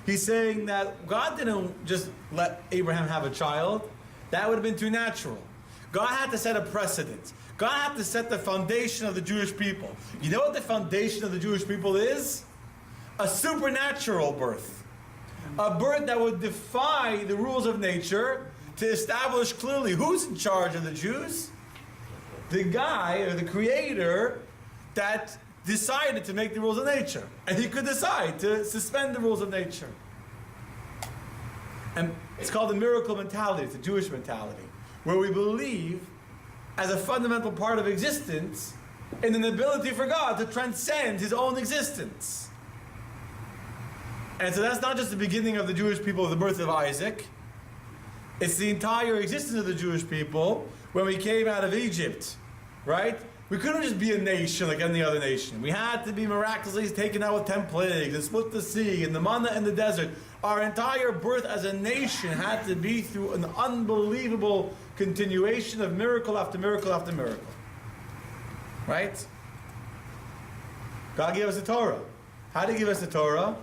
He's saying that God didn't just let Abraham have a child. That would have been too natural. God had to set a precedent. God had to set the foundation of the Jewish people. You know what the foundation of the Jewish people is? A supernatural birth. A birth that would defy the rules of nature to establish clearly who's in charge of the Jews. The guy, or the creator, that decided to make the rules of nature. And he could decide to suspend the rules of nature. And it's called the miracle mentality. It's a Jewish mentality, where we believe, as a fundamental part of existence, in an ability for God to transcend his own existence. And so that's not just the beginning of the Jewish people of the birth of Isaac. It's the entire existence of the Jewish people when we came out of Egypt, right? We couldn't just be a nation like any other nation. We had to be miraculously taken out with 10 plagues and split the sea and the manna in the desert. Our entire birth as a nation had to be through an unbelievable continuation of miracle after miracle after miracle. Right? God gave us the Torah. How did he give us the Torah?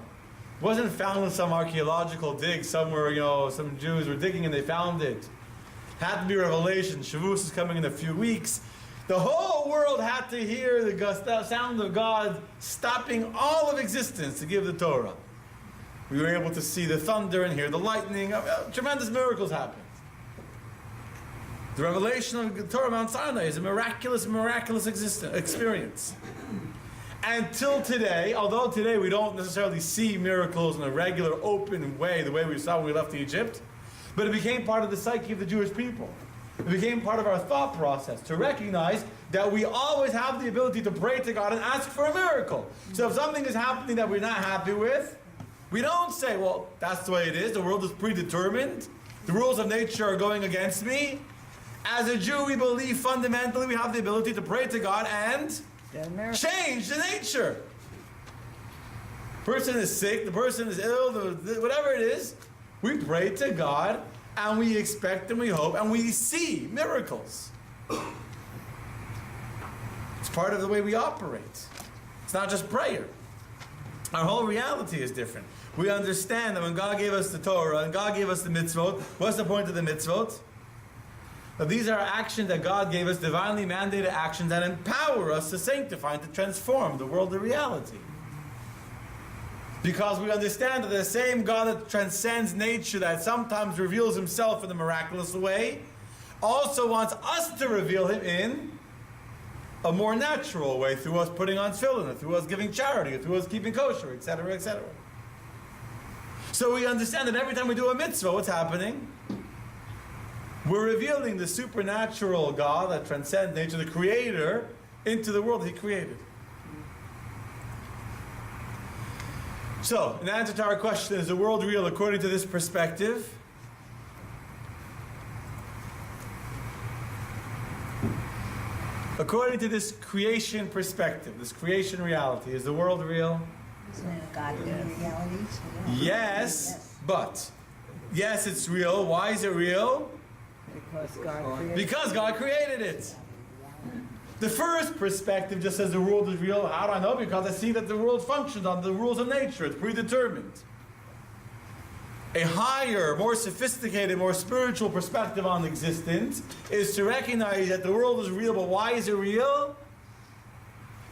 It wasn't found in some archaeological dig somewhere, some Jews were digging and they found it. Had to be revelation. Shavuos is coming in a few weeks. The whole world had to hear the sound of God stopping all of existence to give the Torah. We were able to see the thunder and hear the lightning. Tremendous miracles happened. The revelation of the Torah Mount Sinai is a miraculous experience. Until today, although today we don't necessarily see miracles in a regular, open way, the way we saw when we left Egypt, but it became part of the psyche of the Jewish people. It became part of our thought process to recognize that we always have the ability to pray to God and ask for a miracle. So if something is happening that we're not happy with, we don't say, well, that's the way it is. The world is predetermined. The rules of nature are going against me. As a Jew, we believe fundamentally we have the ability to pray to God and change the nature. The person is sick, the person is ill, whatever it is, we pray to God and we expect and we hope and we see miracles. It's part of the way we operate. It's not just prayer. Our whole reality is different. We understand that when God gave us the Torah and God gave us the mitzvot, what's the point of the mitzvot? That these are actions that God gave us, divinely mandated actions that empower us to sanctify and to transform the world of reality. Because we understand that the same God that transcends nature, that sometimes reveals himself in a miraculous way, also wants us to reveal him in a more natural way, through us putting on tefillin, or through us giving charity, or through us keeping kosher, etc., etc. So we understand that every time we do a mitzvah, what's happening? We're revealing the supernatural God that transcends nature, the Creator, into the world that he created. So, in answer to our question, is the world real according to this perspective? According to this creation perspective, this creation reality, is the world real? Isn't it a godly reality? Yes, but yes, it's real. Why is it real? Because God created it. The first perspective just says the world is real. How do I know? Because I see that the world functions on the rules of nature. It's predetermined. A higher, more sophisticated, more spiritual perspective on existence is to recognize that the world is real. But why is it real?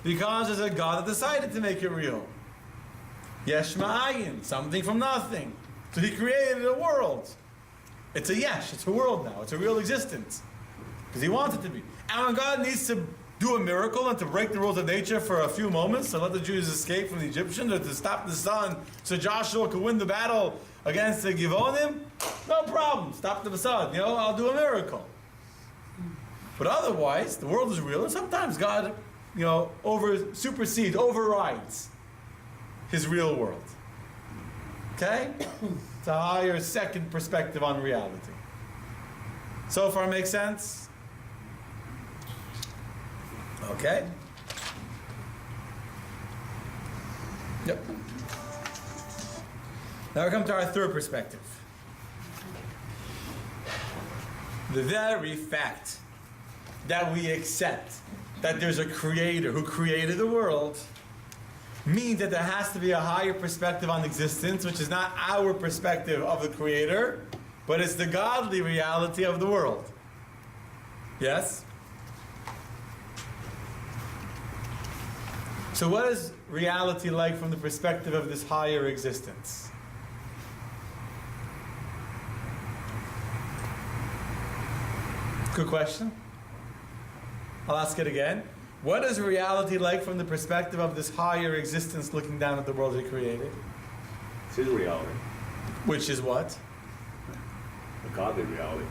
Because there's a God that decided to make it real. Yesh ma'ayin, something from nothing. So he created a world. It's a yesh, it's a world now. It's a real existence. Because he wants it to be. And when God needs to do a miracle and to break the rules of nature for a few moments to let the Jews escape from the Egyptians, or to stop the sun so Joshua could win the battle against the Givonim, no problem. Stop the sun, I'll do a miracle. But otherwise, the world is real, and sometimes God, overrides his real world. Okay? It's a higher second perspective on reality. So far makes sense? Okay? Yep. Now we come to our third perspective. The very fact that we accept that there's a creator who created the world means that there has to be a higher perspective on existence, which is not our perspective of the creator, but it's the godly reality of the world. Yes? So what is reality like from the perspective of this higher existence? Good question. I'll ask it again. What is reality like from the perspective of this higher existence looking down at the world he created? It's his reality. Which is what? A godly reality.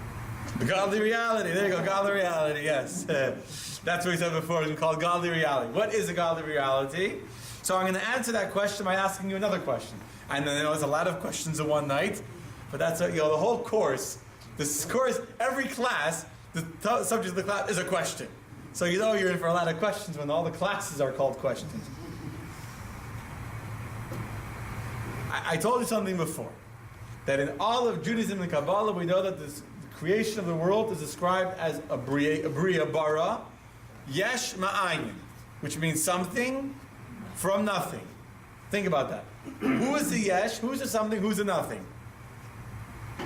The godly reality. There you go, godly reality, yes. That's what we said before, it's called godly reality. What is a godly reality? So I'm going to answer that question by asking you another question. And then there's a lot of questions in one night, but that's the whole course. This course, every class, the subject of the class is a question. So you're in for a lot of questions when all the classes are called questions. I told you something before, that in all of Judaism and Kabbalah, we know that the creation of the world is described as a bria bara, yesh ma'ayin, which means something from nothing. Think about that. Who is the yesh? Who's the something? Who's the nothing?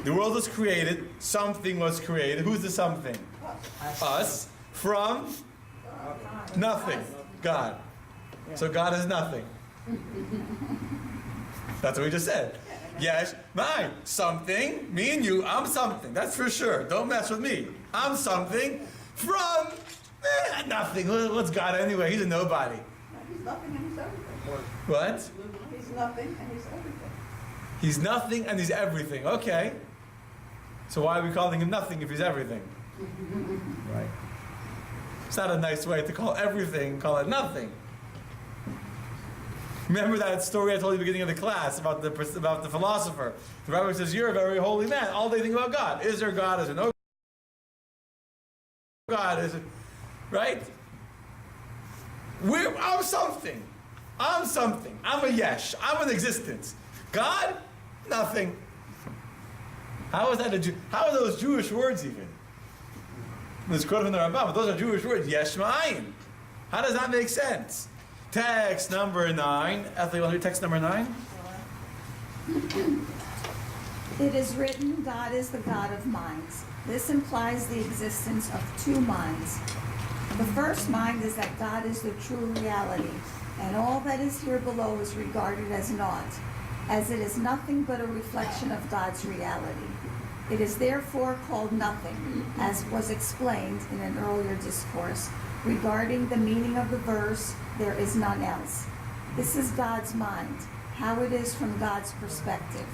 The world was created. Something was created. Who's the something? Us. From nothing. God. So God is nothing. That's what we just said. Yesh, mine. Something. Me and you. I'm something. That's for sure. Don't mess with me. I'm something from nothing. What's God anyway? He's a nobody. He's nothing and he's everything. What? He's nothing and he's everything. He's nothing and he's everything. Okay. So why are we calling him nothing if he's everything? Right. It's not a nice way to call everything, call it nothing. Remember that story I told you at the beginning of the class about the philosopher. The rabbi says, you're a very holy man. All they think about God. Is there God? Is there no God? Is it right? I'm something. I'm something. I'm a yesh. I'm an existence. God? Nothing. How is that how are those Jewish words even? There's quote from the Rambam, but those are Jewish words. Yesh ma'ayin. How does that make sense? Text number 9. Ethel, you want to read text number 9? It is written, God is the God of minds. This implies the existence of two minds. The first mind is that God is the true reality, and all that is here below is regarded as naught, as it is nothing but a reflection of God's reality. It is therefore called nothing, as was explained in an earlier discourse regarding the meaning of the verse, there is none else. This is God's mind, how it is from God's perspective.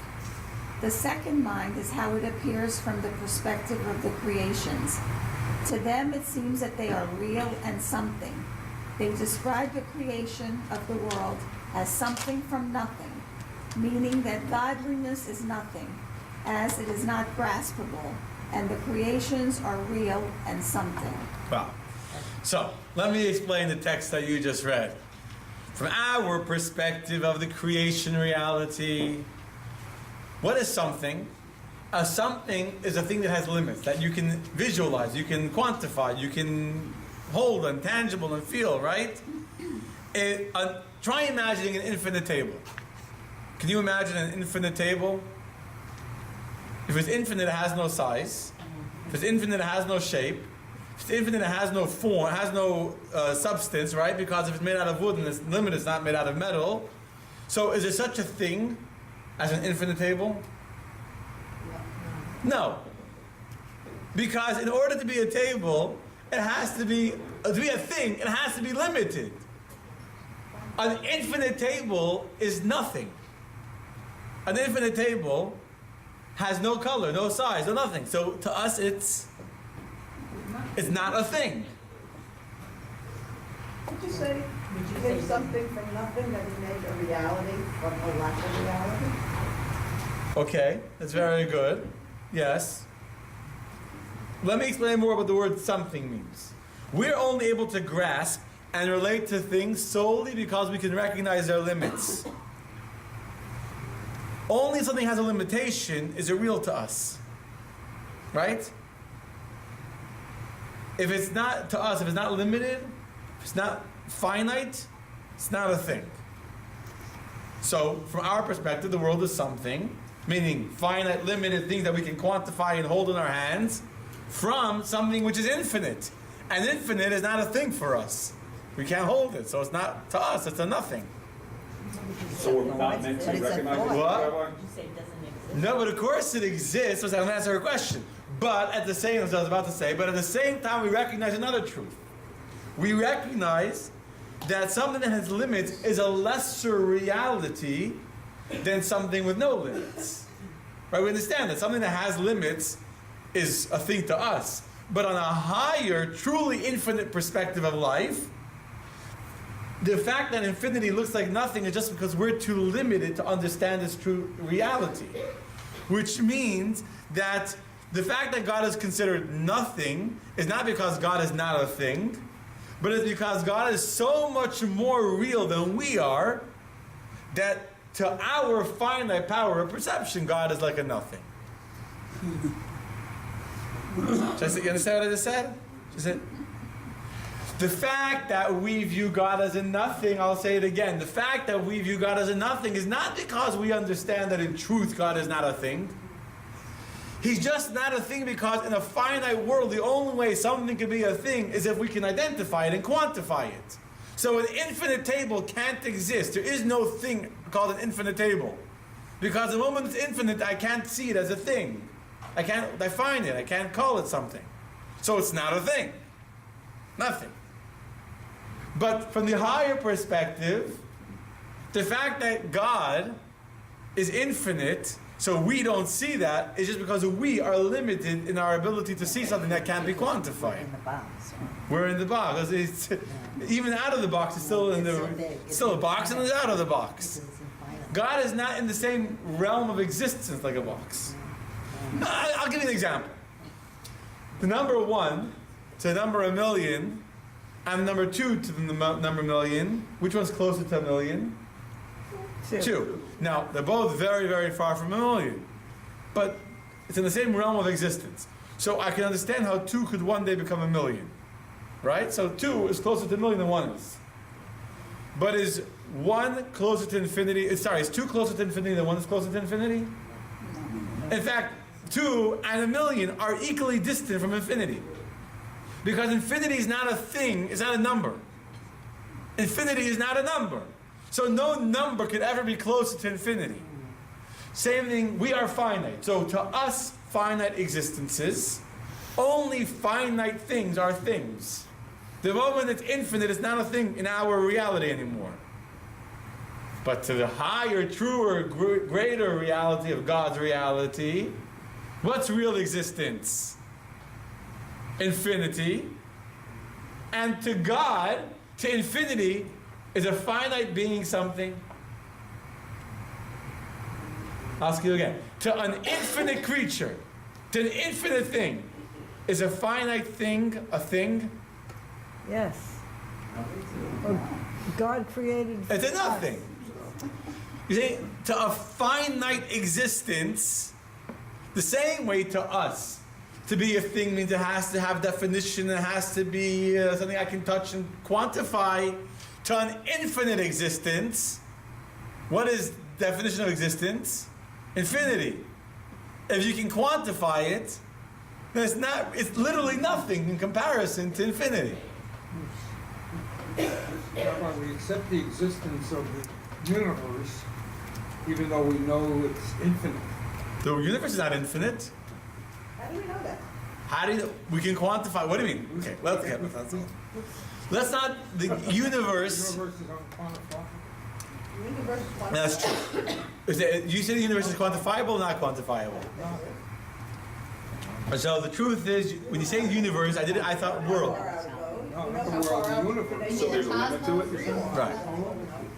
The second mind is how it appears from the perspective of the creations. To them it seems that they are real and something. They describe the creation of the world as something from nothing, meaning that godliness is nothing, as it is not graspable, and the creations are real and something. Wow. So, let me explain the text that you just read. From our perspective of the creation reality, what is something? A something is a thing that has limits, that you can visualize, you can quantify, you can hold and tangible and feel, right? Try imagining an infinite table. Can you imagine an infinite table? If it's infinite, it has no size. If it's infinite, it has no shape. If it's infinite, it has no form, it has no substance, right? Because if it's made out of wood and it's limited, it's not made out of metal. So is there such a thing as an infinite table? No. Because in order to be a table, it has to be a thing, it has to be limited. An infinite table is nothing. An infinite table has no color, no size, no nothing. So to us, it's not a thing. Would you say there's something from nothing that is made a reality from a lack of reality? Okay, that's very good. Yes. Let me explain more what the word something means. We're only able to grasp and relate to things solely because we can recognize their limits. Only if something has a limitation is it real to us. Right? If it's not to us, if it's not limited, if it's not finite, it's not a thing. So, from our perspective, the world is something, meaning finite, limited things that we can quantify and hold in our hands, from something which is infinite. And infinite is not a thing for us. We can't hold it, so it's not to us, it's a nothing. So we're not meant to recognize it. What? No, but of course it exists. So I'm going to answer her question. But at the same, as I was about to say, but at the same time, we recognize another truth. We recognize that something that has limits is a lesser reality than something with no limits. Right? We understand that something that has limits is a thing to us. But on a higher, truly infinite perspective of life, the fact that infinity looks like nothing is just because we're too limited to understand its true reality. Which means that the fact that God is considered nothing is not because God is not a thing, but it's because God is so much more real than we are, that to our finite power of perception, God is like a nothing. You understand what I just said? The fact that we view God as a nothing, I'll say it again, the fact that we view God as a nothing is not because we understand that in truth God is not a thing. He's just not a thing because in a finite world, the only way something can be a thing is if we can identify it and quantify it. So an infinite table can't exist. There is no thing called an infinite table. Because the moment it's infinite, I can't see it as a thing. I can't define it. I can't call it something. So it's not a thing. Nothing. But from the higher perspective, the fact that God is infinite, so we don't see that, is just because we are limited in our ability to see something that can't be quantified. We're in the box. It's, even out of the box, it's still still a box, and it's out of the box. God is not in the same realm of existence like a box. I'll give you an example. The number 1 to the number 1,000,000, and number 2 to the number 1,000,000. Which one's closer to 1,000,000? 2. Now, they're both very, very far from 1,000,000. But it's in the same realm of existence. So I can understand how 2 could one day become 1,000,000. Right? So 2 is closer to 1,000,000 than 1 is. But is 1 closer to infinity? Is 2 closer to infinity than 1 is closer to infinity? In fact, 2 and 1,000,000 are equally distant from infinity. Because infinity is not a thing, it's not a number. Infinity is not a number. So no number could ever be closer to infinity. Same thing, we are finite. So to us, finite existences, only finite things are things. The moment it's infinite, it's not a thing in our reality anymore. But to the higher, truer, greater reality of God's reality, what's real existence? Infinity. And to God, to infinity, is a finite being something? I'll ask you again. To an infinite creature, to an infinite thing, is a finite thing a thing? Yes. God created. It's a nothing. You see, to a finite existence, the same way to us, to be a thing means it has to have definition, it has to be something I can touch and quantify. To an infinite existence, what is definition of existence? Infinity. If you can quantify it, then it's literally nothing in comparison to infinity. Rabbi, we accept the existence of the universe, even though we know it's infinite. The universe is not infinite. How do we know that? We can quantify, what do you mean? Okay, let's not, the universe. The universe is unquantifiable. The universe is quantifiable. That's true. You say the universe is quantifiable or not quantifiable? So the truth is, when you say universe, I thought world. No, not the world, the universe. So there's a limit to it? Right.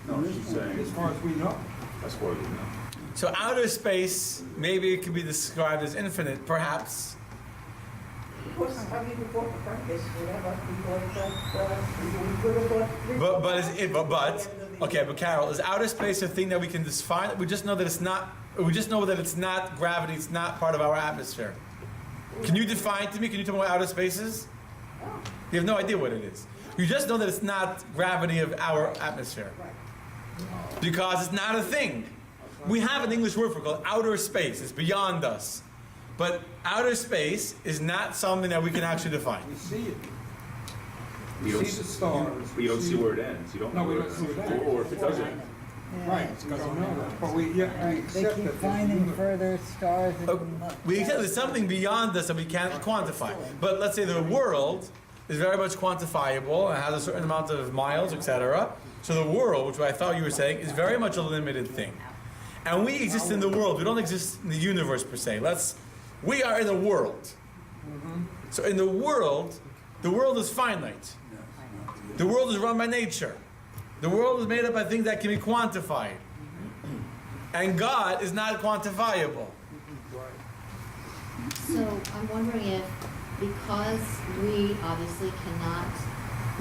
No, she's saying, As far as we know. as far as we know. So outer space, maybe it could be described as infinite, perhaps. Of course, I mean, before Copernicus, whatever, we thought But Carol, is outer space a thing that we can define? We just know that it's not. We just know that it's not gravity. It's not part of our atmosphere. Can you define to me? Can you tell me what outer space is? You have no idea what it is. You just know that it's not gravity of our atmosphere. Because it's not a thing. We have an English word for it called outer space. It's beyond us. But outer space is not something that we can actually define. We see it. You We don't see the stars. But you don't see where it ends. You don't know No, we where don't it see where it ends. ends. Or if it does end. Right, we don't know that. But we They accept keep that. finding further stars. We accept there's something beyond us that we can't quantify. But let's say the world is very much quantifiable and has a certain amount of miles, etc. So the world, which I thought you were saying, is very much a limited thing. And we exist in the world. We don't exist in the universe per se. We are in a world. So in the world is finite. The world is run by nature. The world is made up by things that can be quantified. And God is not quantifiable. So I'm wondering if, because we obviously cannot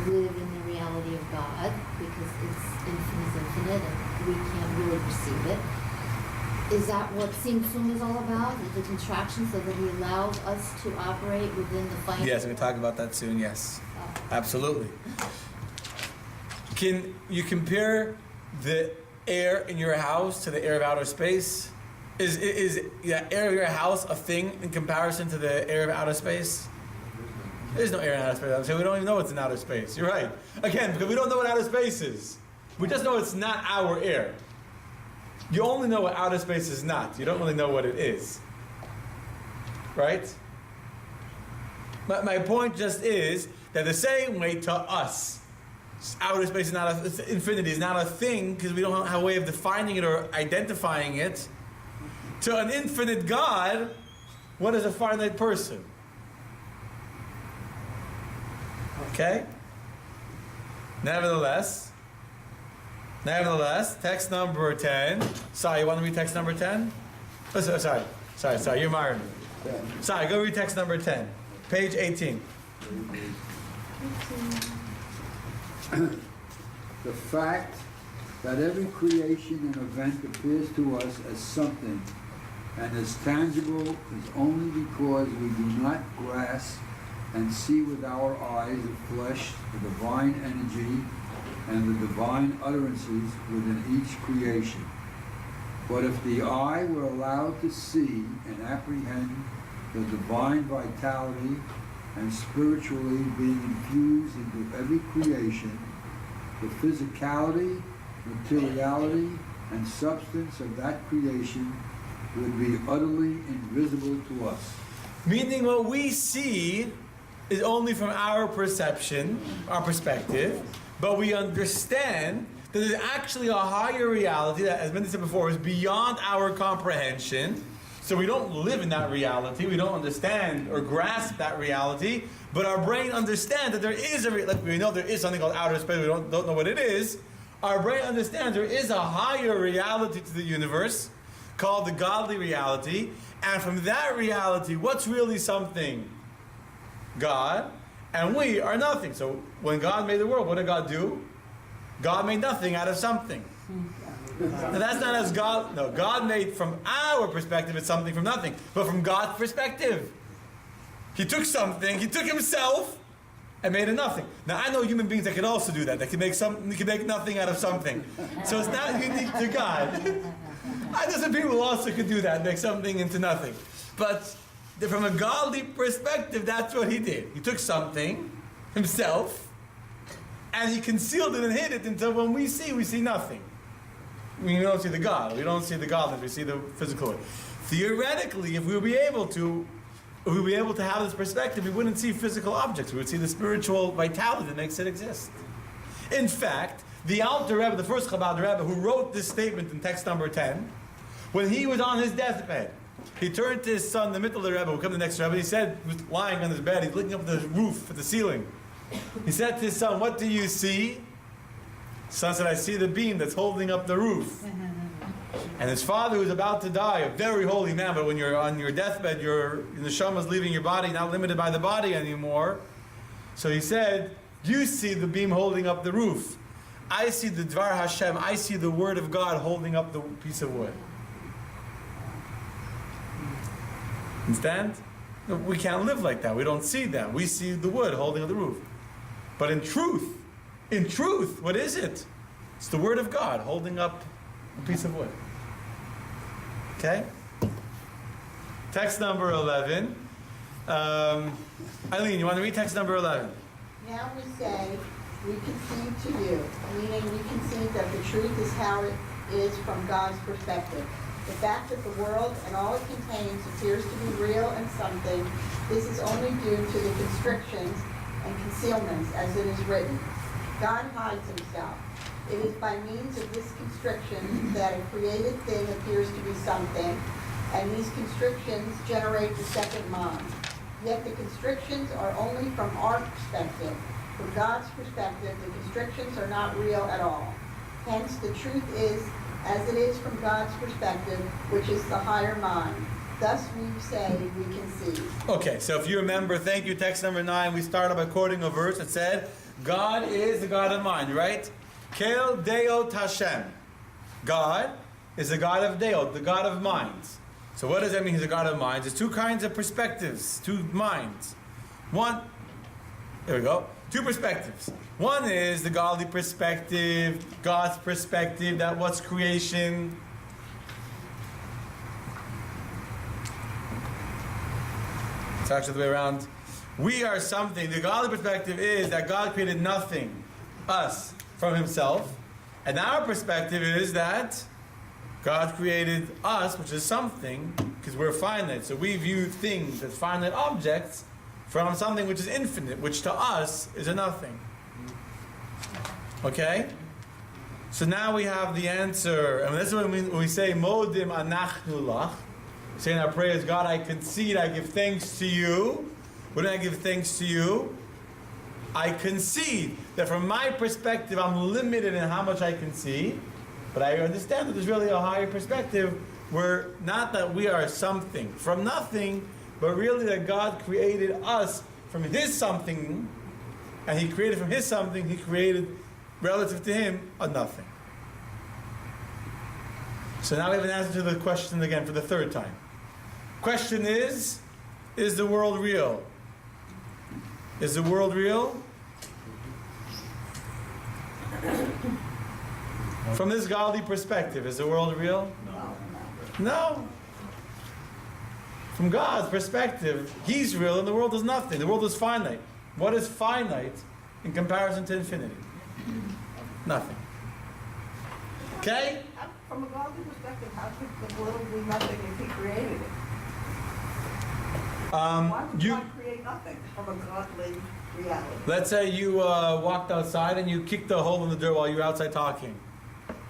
live in the reality of God, because it's infinite and we can't really perceive it, is that what Tzimtzum is all about? Is the contraction so that He allows us to operate within the finite? Yes, we can talk about that soon, yes. Absolutely. Can you compare the air in your house to the air of outer space? Is the air of your house a thing in comparison to the air of outer space? There's no air in outer space. I'm saying we don't even know what's in outer space. You're right. Again, because we don't know what outer space is. We just know it's not our air. You only know what outer space is not. You don't really know what it is. Right? My point just is that the same way to us, outer space is not infinity is not a thing because we don't have a way of defining it or identifying it. To an infinite God, what is a finite person? Okay? Nevertheless, text number 10. Sorry, you want to read text number 10? Oh, sorry, you're Myron. Sorry, go read text number 10. Page 18. The fact that every creation and event appears to us as something and as tangible is only because we do not grasp and see with our eyes of flesh the divine energy and the divine utterances within each creation. But if the eye were allowed to see and apprehend the divine vitality and spiritually being infused into every creation, the physicality, materiality, and substance of that creation would be utterly invisible to us. Meaning what we see is only from our perception, our perspective, but we understand that there's actually a higher reality that, as Mindy said before, is beyond our comprehension. So we don't live in that reality, we don't understand or grasp that reality, but our brain understands that there is like we know there is something called outer space, we don't know what it is. Our brain understands there is a higher reality to the universe called the godly reality, and from that reality, what's really something? God, and we are nothing. So when God made the world, what did God do? God made nothing out of something. Now that's not as God, no, God made from our perspective, it's something from nothing, but from God's perspective. He took something, He took Himself, and made a nothing. Now I know human beings that can also do that. They can make nothing out of something. So it's not unique to God. I know some people also could do that, make something into nothing. But from a godly perspective, that's what He did. He took something, Himself, and He concealed it and hid it until when we see nothing. We don't see the God. We don't see the godliness. We see the physical way. Theoretically, if we would be able to have this perspective, we wouldn't see physical objects. We would see the spiritual vitality that makes it exist. In fact, the Alter Rebbe, the first Chabad Rebbe, who wrote this statement in text number 10, when he was on his deathbed, he turned to his son, the Mittler Rebbe, who came the next Rebbe, and he said, he was lying on his bed, he's looking up at the roof, at the ceiling. He said to his son, "What do you see?" His son said, "I see the beam that's holding up the roof." And his father, who was about to die, a very holy man, but when you're on your deathbed, the neshama is leaving your body, not limited by the body anymore. So he said, "You see the beam holding up the roof. I see the Dvar Hashem, I see the word of God holding up the piece of wood." Understand? We can't live like that. We don't see that. We see the wood holding up the roof. But in truth, what is it? It's the word of God holding up a piece of wood. Okay? Text number 11. Eileen, you want to read text number 11? Now we say, we concede to you, meaning we concede that the truth is how it is from God's perspective. The fact that the world and all it contains appears to be real and something, this is only due to the constrictions and concealments, as it is written. God hides Himself. It is by means of this constriction that a created thing appears to be something, and these constrictions generate the second mind. Yet the constrictions are only from our perspective. From God's perspective, the constrictions are not real at all. Hence, the truth is as it is from God's perspective, which is the higher mind. Thus we say we can see. Okay, so if you remember, thank you, text number 9, we started by quoting a verse that said, God is the God of mind, right? Kel Deo Tashem. God is the God of Deo, the God of minds. So what does that mean, he's a God of minds? There's two kinds of perspectives, two minds. One, there we go, two perspectives. One is the godly perspective, God's perspective, that what's creation. It's actually the way around. We are something. The godly perspective is that God created nothing, us, from himself. And our perspective is that God created us, which is something, because we're finite. So we view things as finite objects from something which is infinite, which to us is a nothing. Okay? So now we have the answer. And this is when we say, Modim anachnu lach. Saying our prayers, God, I concede, I give thanks to you. What do I give thanks to you? I concede that from my perspective, I'm limited in how much I can see. But I understand that there's really a higher perspective where not that we are something from nothing, but really that God created us from his something, and he created from his something, he created relative to him a nothing. So now we have an answer to the question again for the third time. Question is the world real? Is the world real? From this godly perspective, is the world real? No. From God's perspective, he's real and the world is nothing. The world is finite. What is finite in comparison to infinity? Nothing. Okay? From a godly perspective, how could the world be nothing if he created it? Why would God create nothing from a godly reality? Let's say you walked outside and you kicked a hole in the dirt while you were outside talking.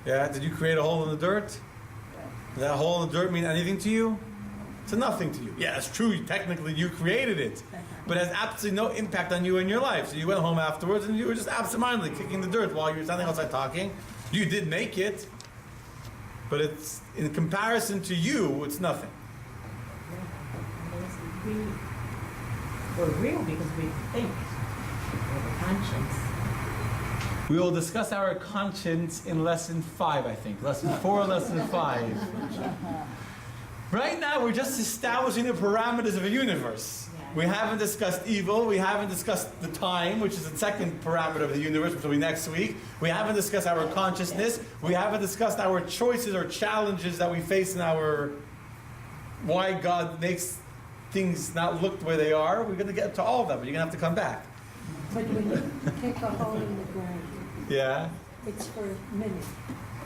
Yeah? Did you create a hole in the dirt? Does that hole in the dirt mean anything to you? It's a nothing to you. Yeah, it's true. Technically, you created it. But it has absolutely no impact on you in your life. So you went home afterwards and you were just absentmindedly kicking the dirt while you were standing outside talking. You did make it. But it's, in comparison to you, it's nothing. We're real because we think. We have a conscience. We will discuss our conscience in lesson 5, I think. Lesson 4, lesson 5. Right now, we're just establishing the parameters of a universe. We haven't discussed evil. We haven't discussed the time, which is the second parameter of the universe, which will be next week. We haven't discussed our consciousness. We haven't discussed our choices or challenges that we face in our... why God makes things not look the way they are. We're going to get to all of them, but you're going to have to come back. But when you kick a hole in the ground, Yeah? it's for a minute,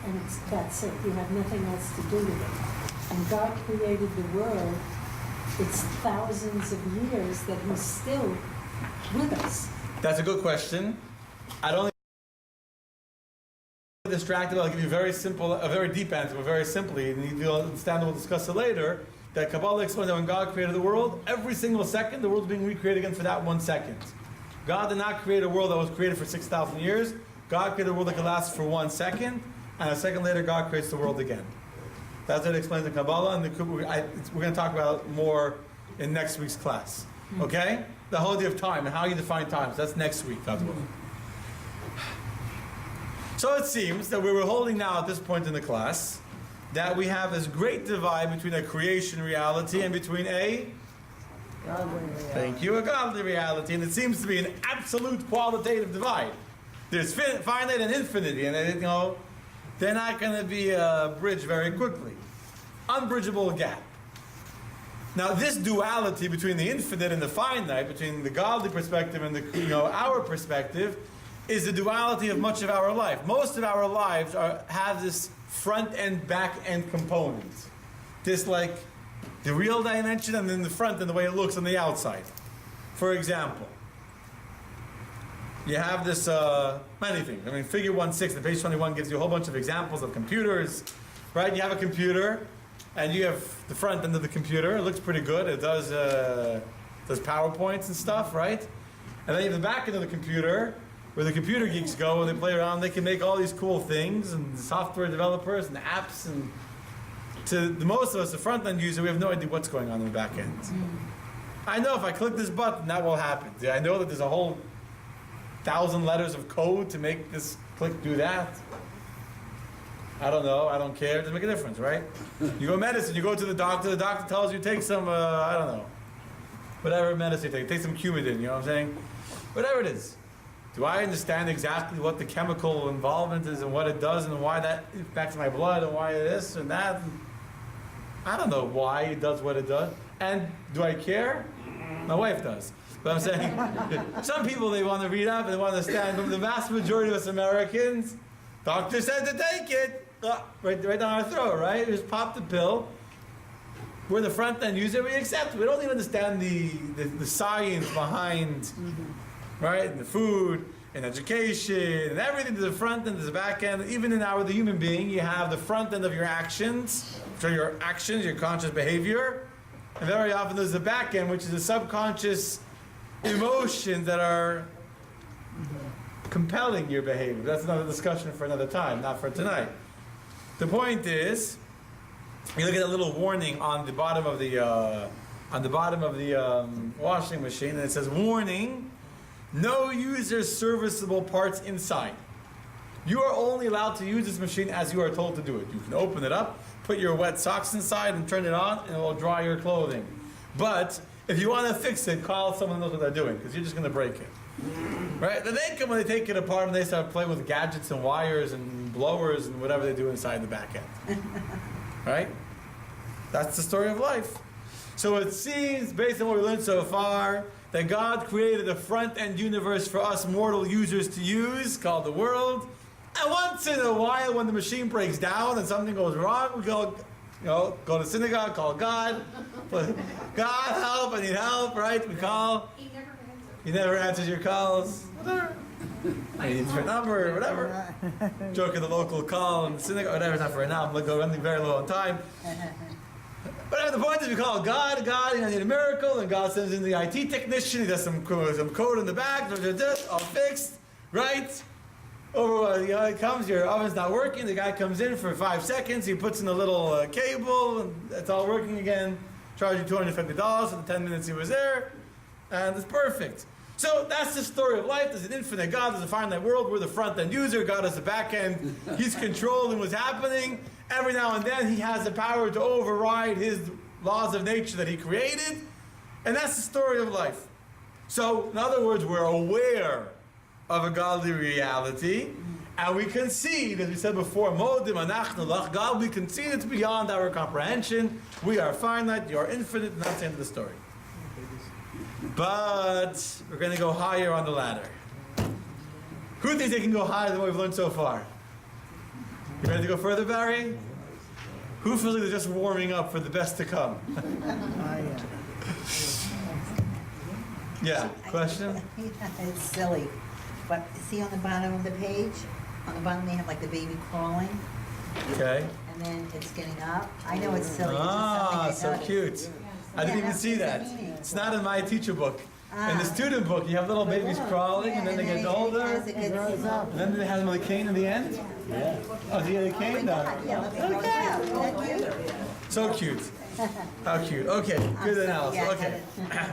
and that's it. You have nothing else to do with it. And God created the world. It's thousands of years that he's still with us. That's a good question. I don't get distracted. I'll give you a very simple, a very deep answer, but very simply, and you'll understand, we'll discuss it later, that Kabbalah explains that when God created the world, every single second, the world's being recreated again for that 1 second. God did not create a world that was created for 6,000 years. God created a world that could last for 1 second, and a second later, God creates the world again. That's what it explains in Kabbalah, and we're going to talk about it more in next week's class. Okay? The whole idea of time and how you define time. So that's next week, God's will. So it seems that we were holding now at this point in the class that we have this great divide between a creation reality and between a godly reality. And it seems to be an absolute qualitative divide. There's finite and infinity, and they're not going to be bridged very quickly. Unbridgeable gap. Now, this duality between the infinite and the finite, between the godly perspective and our perspective, is the duality of much of our life. Most of our lives have this front and back end component. This like the real dimension and then the front and the way it looks on the outside. For example, you have this many things. I mean, figure 1/6 on page 21 gives you a whole bunch of examples of computers, right? You have a computer, and you have the front end of the computer. It looks pretty good. It does does PowerPoints and stuff, right? And then you have the back end of the computer, where the computer geeks go and they play around. They can make all these cool things, and software developers and apps. And to the most of us, the front end user, we have no idea what's going on in the back end. I know if I click this button, that will happen. I know that there's a whole 1,000 letters of code to make this click do that. I don't know. I don't care. It doesn't make a difference, right? You go medicine. You go to the doctor tells you take some, I don't know, whatever medicine you take some Coumadin, you know what I'm saying? Whatever it is. Do I understand exactly what the chemical involvement is and what it does and why that impacts my blood and why this and that? I don't know why it does what it does. And do I care? My wife does. But I'm saying, some people, they want to read up and they want to understand, but the vast majority of us Americans, doctor said to take it. Right down our throat, right? Just pop the pill. We're the front end user, we accept it. We don't even understand the science behind, right? And the food, and education, and everything. There's a front end, there's a back end. Even in the human being, you have the front end of your actions, so your actions, your conscious behavior. And very often there's the back end, which is the subconscious emotions that are compelling your behavior. That's another discussion for another time, not for tonight. The point is, you look at a little warning on the bottom of the washing machine, and it says, "Warning: no user serviceable parts inside. You are only allowed to use this machine as you are told to do it. You can open it up, put your wet socks inside, and turn it on, and it will dry your clothing. But if you want to fix it, call someone who knows what they're doing, because you're just going to break it." Right? Then they come when they take it apart and they start playing with gadgets and wires and blowers and whatever they do inside the back end. Right? That's the story of life. So it seems, based on what we learned so far, that God created a front-end universe for us mortal users to use, called the world. And once in a while, when the machine breaks down and something goes wrong, we go to synagogue, call God. God, help, I need help, right? We call. He never answers your calls. Whatever. I need your number, whatever. Joke at the local call in the synagogue, whatever. It's not for right now. I'm running very low on time. But the point is, we call God, I need a miracle, and God sends in the IT technician. He does some code in the back, all fixed, right? He comes, your oven's not working. The guy comes in for 5 seconds. He puts in a little cable, and it's all working again. Charge you $250 for the 10 minutes he was there, and it's perfect. So that's the story of life. There's an infinite God, there's a finite world. We're the front-end user. God is the back-end. He's controlling what's happening. Every now and then, he has the power to override his laws of nature that he created. And that's the story of life. So, in other words, we're aware of a godly reality. And we concede, as we said before, God, we concede it's beyond our comprehension. We are finite, you are infinite, and that's the end of the story. But we're going to go higher on the ladder. Who thinks they can go higher than what we've learned so far? You ready to go further, Barry? Who feels like they're just warming up for the best to come? Yeah, question? It's silly, but see on the bottom of the page, on the bottom they have like the baby crawling. Okay. And then it's getting up. I know it's silly. Ah, it's just so something I cute. noticed. I didn't even that's see the that. meaning. It's not in my teacher book. In the Ah. student book, you have little babies crawling, and then they get older, as it gets and then they have them with a cane in the end. Yeah. Oh, do you get a cane? No. Yeah, let me go down. Isn't that cute? So cute. How cute. Okay, good analysis. Yeah, I Okay. got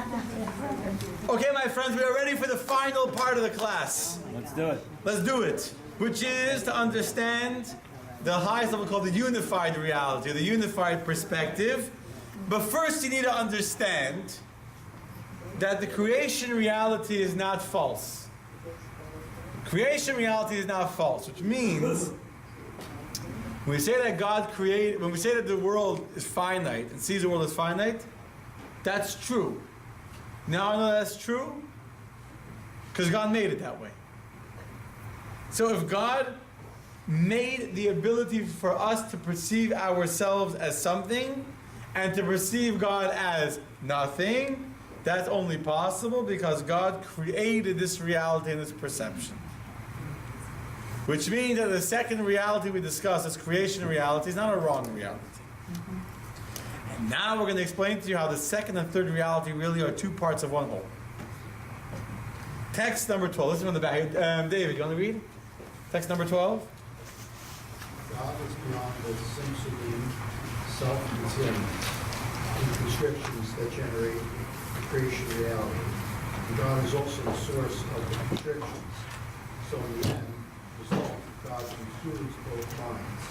it. Okay, my friends, we are ready for the final part of the class. Let's do it. Let's do it. Which is to understand the highest level called the unified reality, the unified perspective. But first you need to understand that the creation reality is not false. Creation reality is not false, which means when we say that God created, when we say that the world is finite and sees the world as finite, that's true. Now I know that's true because God made it that way. So if God made the ability for us to perceive ourselves as something and to perceive God as nothing, that's only possible because God created this reality and this perception. Which means that the second reality we discuss, this creation reality, is not a wrong reality. Now we're going to explain to you how the second and third reality really are two parts of one whole. Text number 12. Listen from the back. David, you want to read? Text number 12. God is beyond the sensory, self-contained and constrictions that generate the creation reality. And God is also the source of the constrictions. So in the end, the result of God includes both minds.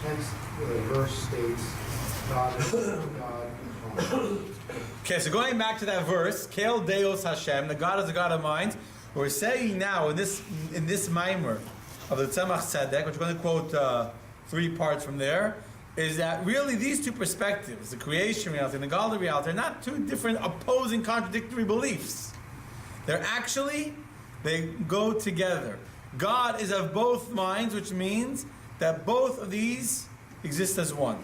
Hence, the verse states, God is God of minds. Okay, so going back to that verse, Kel Deos Hashem, the God is the God of minds. We're saying now in this mimer of the Tzemach Tzedek, which we're going to quote 3 parts from there, is that really these two perspectives, the creation reality and the godly reality, are not two different opposing, contradictory beliefs. They go together. God is of both minds, which means that both of these exist as one.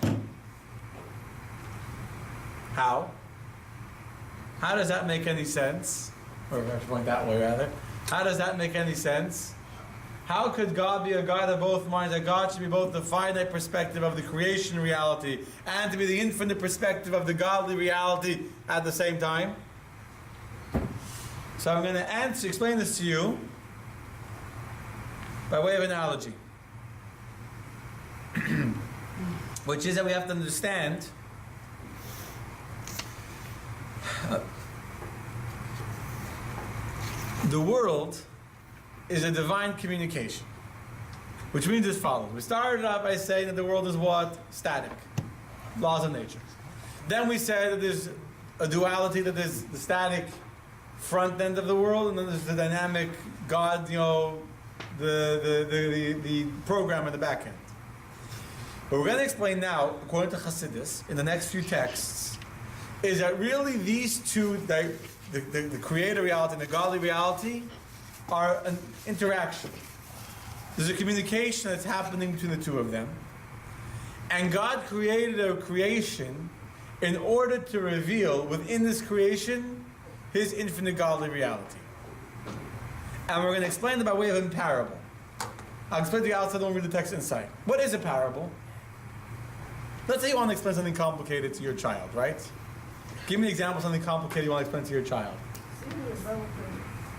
How? How does that make any sense? Or I should point that way rather. How does that make any sense? How could God be a God of both minds? That God should be both the finite perspective of the creation reality and to be the infinite perspective of the godly reality at the same time? So I'm going to explain this to you by way of analogy. Which is that we have to understand the world is a divine communication, which means as follows. We started out by saying that the world is what? Static. Laws of nature. Then we said that there's a duality, that there's the static front end of the world, and then there's the dynamic God, the program in the back end. What we're going to explain now, according to Chassidus, in the next few texts, is that really these two, the creator reality and the godly reality, are an interaction. There's a communication that's happening between the two of them. And God created a creation in order to reveal within this creation His infinite godly reality. And we're going to explain it by way of a parable. I'll explain to you outside, don't read the text inside. What is a parable? Let's say you want to explain something complicated to your child, right? Give me an example of something complicated you want to explain to your child.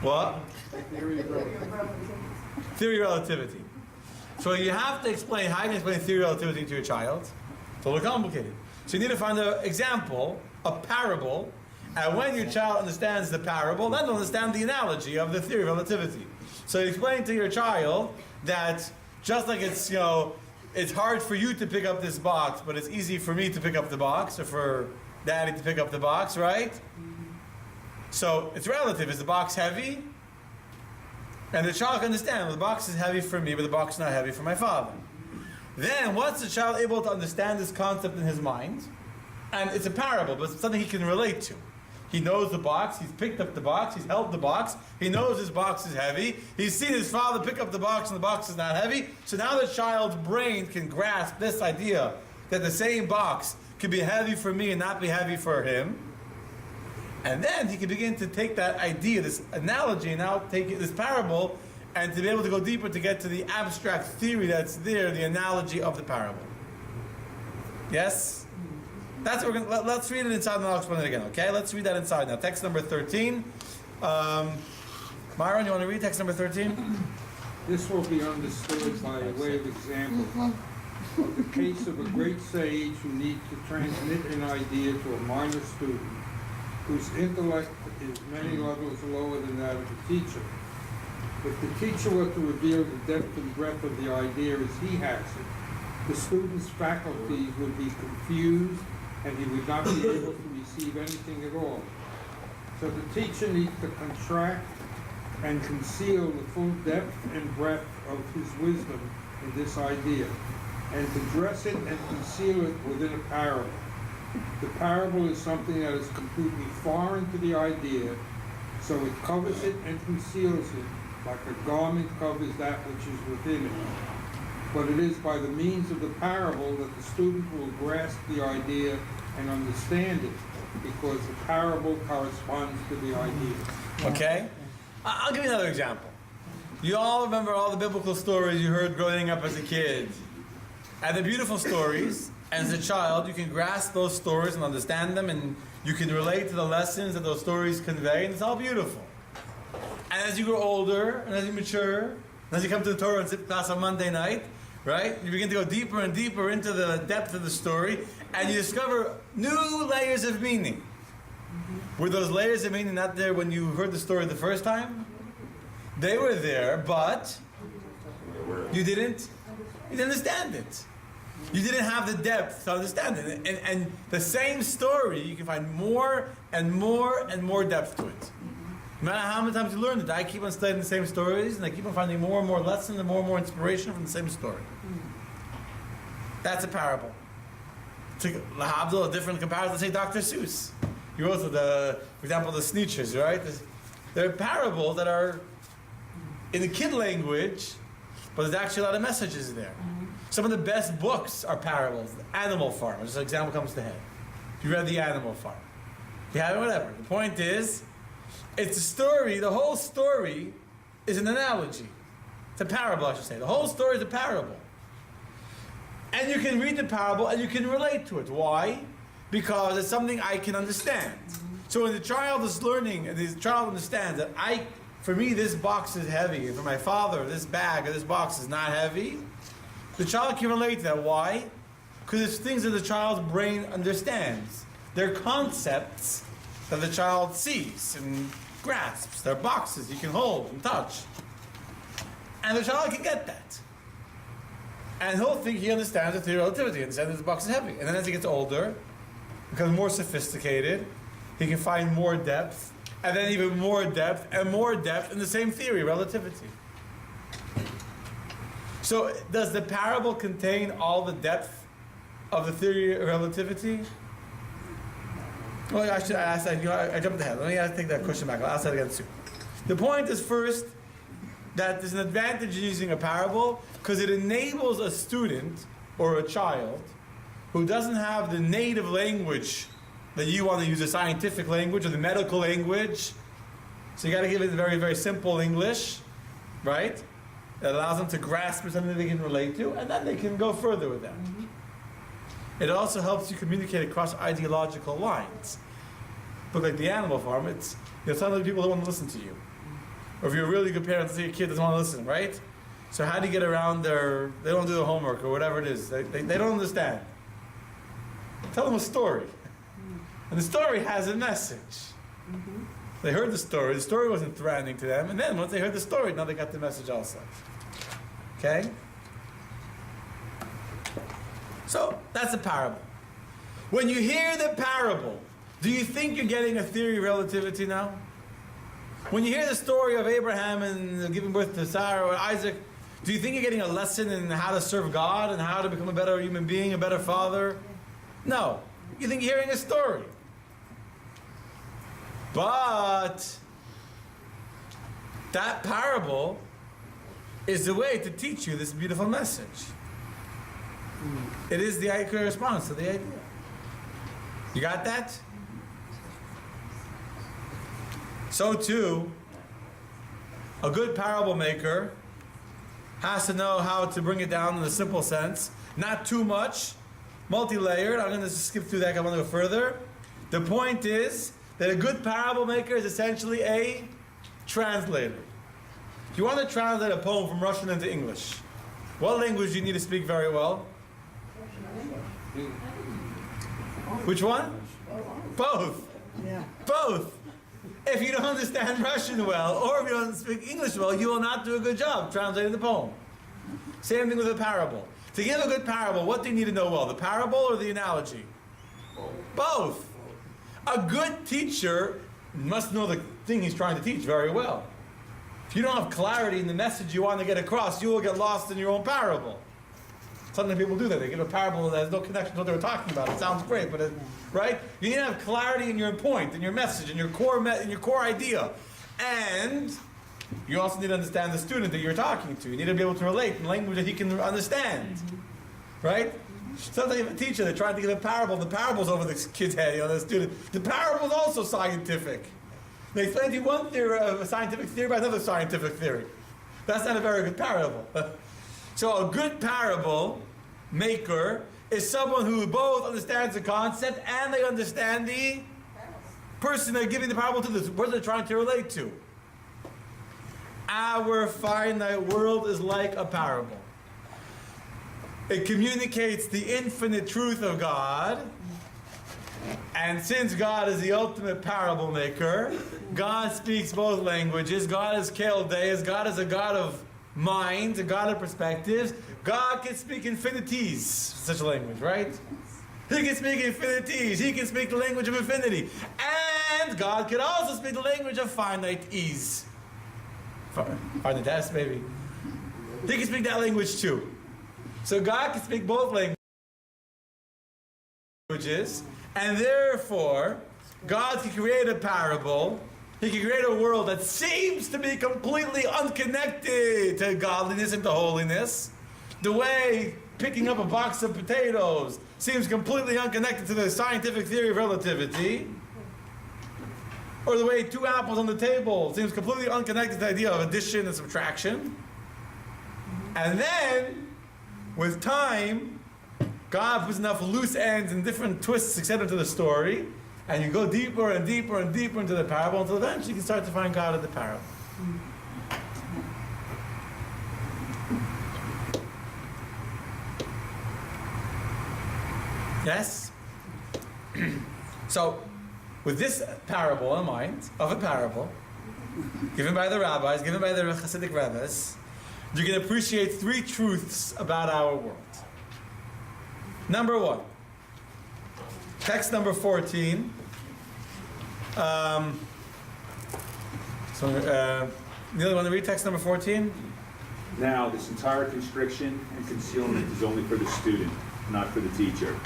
What? Theory of relativity. Theory of relativity. So you have to explain how you can explain theory of relativity to your child. It's a little complicated. So you need to find an example, a parable, and when your child understands the parable, then they'll understand the analogy of the theory of relativity. So you explain to your child that just like it's, it's hard for you to pick up this box, but it's easy for me to pick up the box, or for Daddy to pick up the box, right? So it's relative. Is the box heavy? And the child can understand, well, the box is heavy for me, but the box is not heavy for my father. Then, once the child able to understand this concept in his mind, and it's a parable, but it's something he can relate to. He knows the box, he's picked up the box, he's held the box, he knows his box is heavy, he's seen his father pick up the box and the box is not heavy, so now the child's brain can grasp this idea that the same box could be heavy for me and not be heavy for him. And then he can begin to take that idea, this analogy, and now take it, this parable, and to be able to go deeper to get to the abstract theory that's there, the analogy of the parable. Yes? That's what we're going to, let's read it inside and I'll explain it again, okay? Let's read that inside now. Text number 13. Myron, you want to read text number 13? This will be understood by way of example of the case of a great sage who needs to transmit an idea to a minor student whose intellect is many levels lower than that of the teacher. If the teacher were to reveal the depth and breadth of the idea as he has it, the student's faculties would be confused and he would not be able to receive anything at all. So the teacher needs to contract and conceal the full depth and breadth of his wisdom in this idea, and to dress it and conceal it within a parable. The parable is something that is completely foreign to the idea, so it covers it and conceals it like a garment covers that which is within it. But it is by the means of the parable that the student will grasp the idea and understand it, because the parable corresponds to the idea. Okay? I'll give you another example. You all remember all the biblical stories you heard growing up as a kid. And they're beautiful stories. And as a child, you can grasp those stories and understand them, and you can relate to the lessons that those stories convey, and it's all beautiful. And as you grow older, and as you mature, and as you come to the Torah and Zip class on Monday night, right, you begin to go deeper and deeper into the depth of the story, and you discover new layers of meaning. Were those layers of meaning not there when you heard the story the first time? They were there, but you didn't understand it. You didn't have the depth to understand it. And the same story, you can find more and more and more depth to it. No matter how many times you learned it, I keep on studying the same stories, and I keep on finding more and more lessons and more inspiration from the same story. That's a parable. To Lahabdul, a different comparison, say Dr. Seuss. You also, for example, the Sneetches, right? There are parables that are in the kid language, but there's actually a lot of messages there. Some of the best books are parables. Animal Farm, just an example comes to head. If you read The Animal Farm, yeah, whatever. The point is, it's a story. The whole story is an analogy. It's a parable, I should say. The whole story is a parable. And you can read the parable and you can relate to it. Why? Because it's something I can understand. So when the child is learning, and the child understands that for me, this box is heavy, and for my father, this bag or this box is not heavy, the child can relate to that. Why? Because it's things that the child's brain understands. They're concepts that the child sees and grasps. They're boxes you can hold and touch. And the child can get that. And he'll think he understands the theory of relativity, understands that the box is heavy. And then as he gets older, becomes more sophisticated, he can find more depth, and then even more depth in the same theory, relativity. So does the parable contain all the depth of the theory of relativity? Well, I should ask that. I jumped ahead. Let me take that question back. I'll ask that again soon. The point is first that there's an advantage in using a parable because it enables a student or a child who doesn't have the native language that you want to use, the scientific language or the medical language. So you got to give it very, very simple English, right? That allows them to grasp something that they can relate to, and then they can go further with that. It also helps you communicate across ideological lines. But like The Animal Farm, sometimes people don't want to listen to you. Or if you're a really good parent, say your kid doesn't want to listen, right? So how do you get around they don't do the homework or whatever it is. They don't understand. Tell them a story. And the story has a message. They heard the story wasn't threatening to them, and then once they heard the story, now they got the message also. Okay? So, that's a parable. When you hear the parable, do you think you're getting a theory of relativity now? When you hear the story of Abraham and giving birth to Sarah or Isaac, do you think you're getting a lesson in how to serve God and how to become a better human being, a better father? No. You think you're hearing a story. But that parable is the way to teach you this beautiful message. It is the accurate response to the idea. You got that? So too, a good parable maker has to know how to bring it down in a simple sense, not too much, multi-layered. I'm going to skip through that. I want to go further. The point is that a good parable maker is essentially a translator. If you want to translate a poem from Russian into English, what language do you need to speak very well? Which one? Both. Yeah. Both. If you don't understand Russian well, or if you don't speak English well, you will not do a good job translating the poem. Same thing with a parable. To give a good parable, what do you need to know well? The parable or the analogy? Both. A good teacher must know the thing he's trying to teach very well. If you don't have clarity in the message you want to get across, you will get lost in your own parable. Sometimes people do that. They give a parable that has no connection to what they were talking about. It sounds great, but right? You need to have clarity in your point, in your message, in your core idea. And you also need to understand the student that you're talking to. You need to be able to relate in language that he can understand. Right? Sometimes you have a teacher, they're trying to give a parable. The parable's over the kid's head, the student. The parable's also scientific. They explain to you one theory of a scientific theory by another scientific theory. That's not a very good parable. So a good parable maker is someone who both understands the concept and they understand the person they're giving the parable to, the person they're trying to relate to. Our finite world is like a parable. It communicates the infinite truth of God. And since God is the ultimate parable maker, God speaks both languages. God is Chaldeus. God is a God of minds, a God of perspectives. God can speak infinities, such a language, right? He can speak infinities. He can speak the language of infinity. And God can also speak the language of finite ease. Finite S, maybe. He can speak that language too. So God can speak both languages. And therefore, God can create a parable. He can create a world that seems to be completely unconnected to godliness and to holiness. The way picking up a box of potatoes seems completely unconnected to the scientific theory of relativity. Or the way two apples on the table seems completely unconnected to the idea of addition and subtraction. And then, with time, God puts enough loose ends and different twists, etc. to the story, and you go deeper and deeper and deeper into the parable until eventually you can start to find God in the parable. Yes? So, with this parable in mind, of a parable, given by the rabbis, given by the Hasidic rabbis, you can appreciate three truths about our world. Number one, text number 14. Neil, you want to read text number 14? Now, this entire constriction and concealment is only for the student, not for the teacher.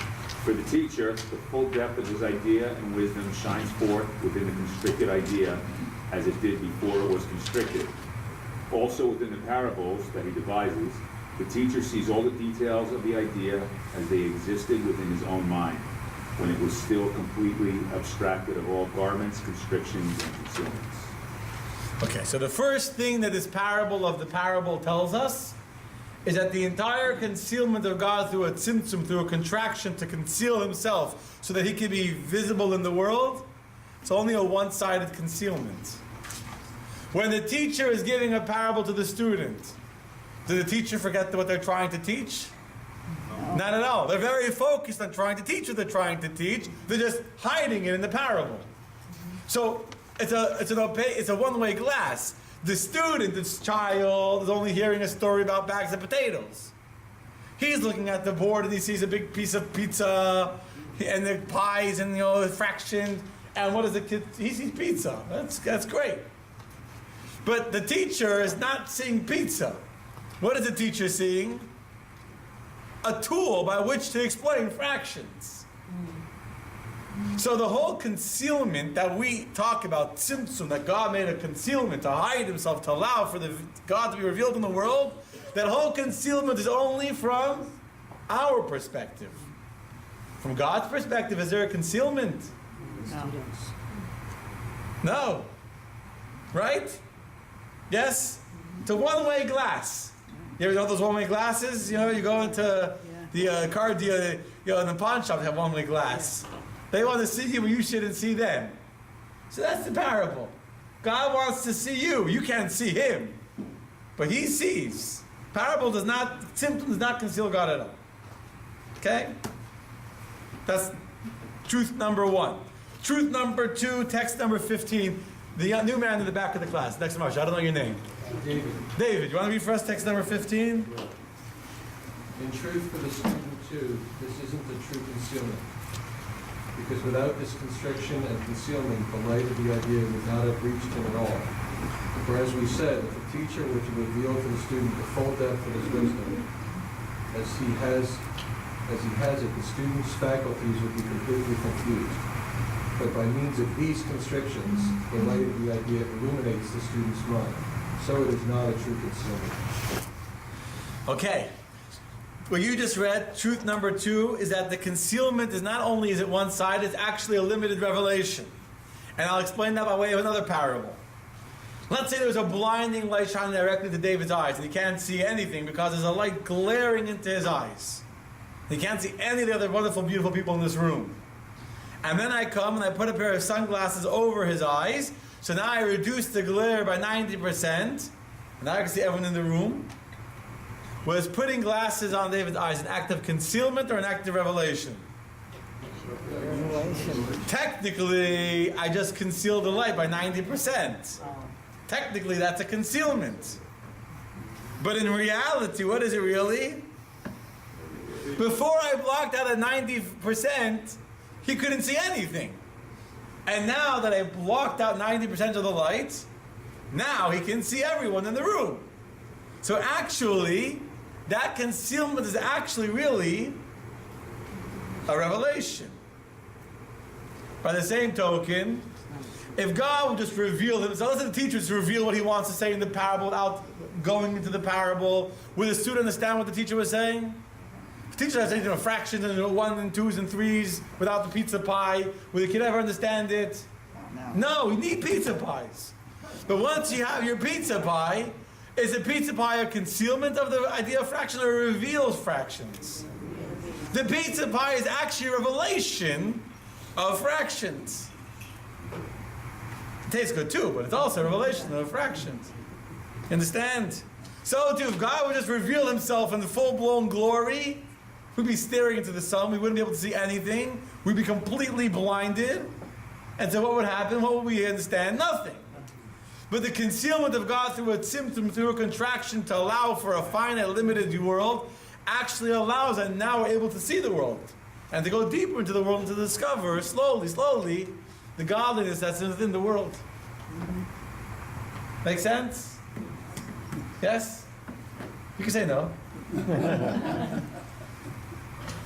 For the teacher, the full depth of his idea and wisdom shines forth within the constricted idea as it did before it was constricted. Also within the parables that he devises, the teacher sees all the details of the idea as they existed within his own mind, when it was still completely abstracted of all garments, constrictions, and concealments. Okay, so the first thing that this parable of the parable tells us is that the entire concealment of God through a tzimtzum, through a contraction to conceal himself so that he can be visible in the world, it's only a one-sided concealment. When the teacher is giving a parable to the student, did the teacher forget what they're trying to teach? No. Not at all. They're very focused on trying to teach what they're trying to teach. They're just hiding it in the parable. So it's a one-way glass. The student, this child, is only hearing a story about bags of potatoes. He's looking at the board and he sees a big piece of pizza and the pies and fractions. And what does the kid? He sees pizza. That's great. But the teacher is not seeing pizza. What is the teacher seeing? A tool by which to explain fractions. So the whole concealment that we talk about, tzimtzum, that God made a concealment to hide himself, to allow for the God to be revealed in the world, that whole concealment is only from our perspective. From God's perspective, is there a concealment? No. Right? Yes? It's a one-way glass. You ever know those one-way glasses? You go into the car dealer, in the pawn shop, they have one-way glass. They want to see you, but you shouldn't see them. So that's the parable. God wants to see you. You can't see him. But he sees. Parable does not conceal God at all. Okay? That's truth number one. Truth number two, text number 15. The new man in the back of the class. Next to Marsha. I don't know your name. David. David, you want to read for us text number 15? In truth, for the student too, this isn't the true concealment. Because without this constriction and concealment, the light of the idea would not have reached him at all. For as we said, if a teacher were to reveal to the student the full depth of his wisdom, as he has it, the student's faculties would be completely confused. But by means of these constrictions, the light of the idea illuminates the student's mind. So it is not a true concealment. Okay. What you just read, truth number two, is that the concealment is not only is it one-sided, it's actually a limited revelation. And I'll explain that by way of another parable. Let's say there's a blinding light shining directly into David's eyes, and he can't see anything because there's a light glaring into his eyes. He can't see any of the other wonderful, beautiful people in this room. And then I come and I put a pair of sunglasses over his eyes. So now I reduce the glare by 90%. And now I can see everyone in the room. Was putting glasses on David's eyes an act of concealment or an act of revelation? Technically, I just concealed the light by 90%. Technically, that's a concealment. But in reality, what is it really? Before I blocked out at 90%, he couldn't see anything. And now that I blocked out 90% of the light, now he can see everyone in the room. So actually, that concealment is actually really a revelation. By the same token, if God would just reveal himself, let the teachers reveal what he wants to say in the parable without going into the parable, would the student understand what the teacher was saying? If the teacher has anything fractions and 1s and 2s and 3s without the pizza pie, will the kid ever understand it? No, we need pizza pies. But once you have your pizza pie, is a pizza pie a concealment of the idea of fraction or reveals fractions? The pizza pie is actually a revelation of fractions. It tastes good too, but it's also a revelation of fractions. You understand? So too, if God would just reveal himself in the full-blown glory, we'd be staring into the sun, we wouldn't be able to see anything, we'd be completely blinded. And so what would happen? What would we understand? Nothing. But the concealment of God through a symptom, through a contraction to allow for a finite, limited world, actually allows, and now we're able to see the world. And to go deeper into the world and to discover, slowly, the godliness that's within the world. Make sense? Yes? You can say no.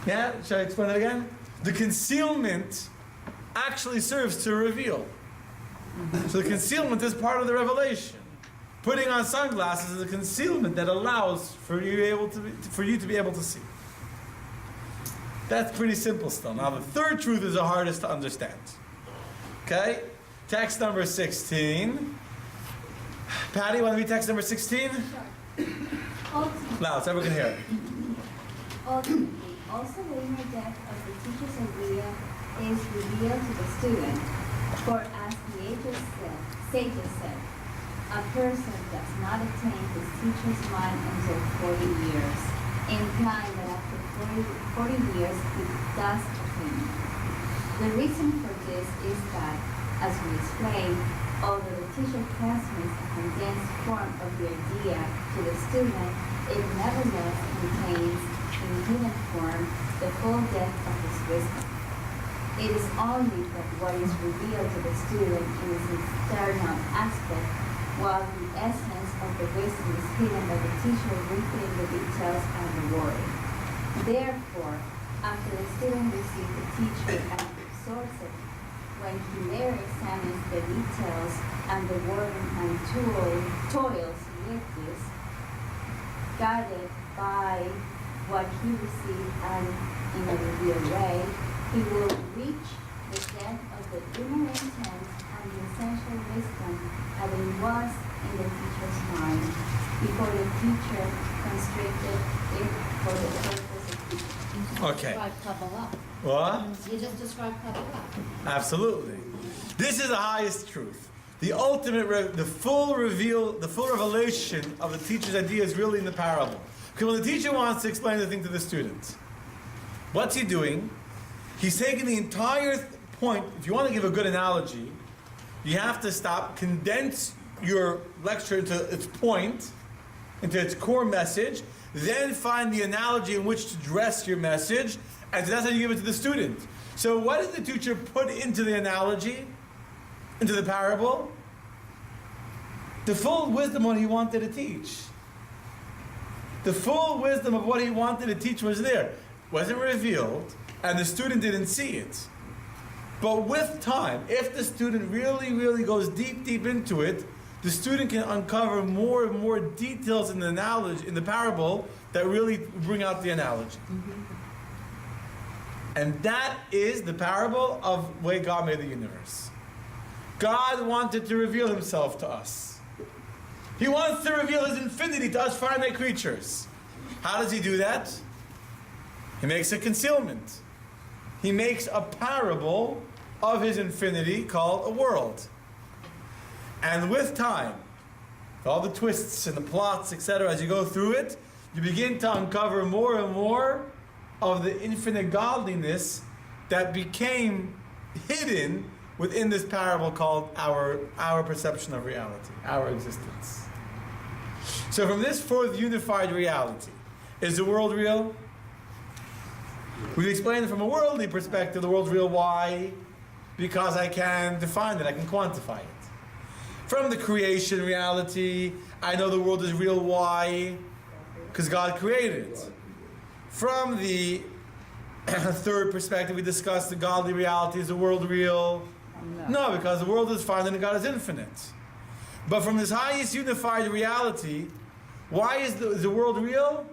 Yeah? Shall I explain it again? The concealment actually serves to reveal. So the concealment is part of the revelation. Putting on sunglasses is a concealment that allows for you to be able to see. That's pretty simple still. Now the third truth is the hardest to understand. Okay? Text number 16. Patty, want to read text number 16? Loud, so everyone can hear it. Ultimately, also the inner depth of the teacher's idea is revealed to the student. For as the sages said, a person does not attain his teacher's mind until 40 years, implying that after 40 years he does attain it. The reason for this is that, as we explained, although the teacher transmits a condensed form of the idea to the student, it nevertheless contains, in hidden form, the full depth of his wisdom. It is only that what is revealed to the student in its external aspect, while the essence of the wisdom is hidden by the teacher within the details and the wording. Therefore, after the student receives the teacher and absorbs it, when he later examines the details and the wording and toils with this, guided by what he received and in a revealed way, he will reach the depth of the inner intent and the essential wisdom that it was in the teacher's mind before the teacher constricted it for the purpose of teaching. Okay. Kabbalah. What? You just described Kabbalah. Absolutely. This is the highest truth. The ultimate, the full revelation of the teacher's idea is really in the parable. Because when the teacher wants to explain the thing to the student, what's he doing? He's taking the entire point. If you want to give a good analogy, you have to stop, condense your lecture into its point, into its core message, then find the analogy in which to dress your message, and that's how you give it to the student. So what did the teacher put into the analogy, into the parable? The full wisdom of what he wanted to teach. The full wisdom of what he wanted to teach was there. It wasn't revealed, and the student didn't see it. But with time, if the student really goes deep into it, the student can uncover more and more details in the analogy, in the parable, that really bring out the analogy. And that is the parable of the way God made the universe. God wanted to reveal himself to us. He wants to reveal his infinity to us finite creatures. How does he do that? He makes a concealment. He makes a parable of his infinity called a world. And with time, all the twists and the plots, etc., as you go through it, you begin to uncover more and more of the infinite godliness that became hidden within this parable called our perception of reality, our existence. So from this fourth unified reality, is the world real? We've explained it from a worldly perspective, the world's real. Why? Because I can define it, I can quantify it. From the creation reality, I know the world is real. Why? Because God created it. From the third perspective, we discussed the godly reality. Is the world real? No, because the world is finite and God is infinite. But from this highest unified reality, why is the world real?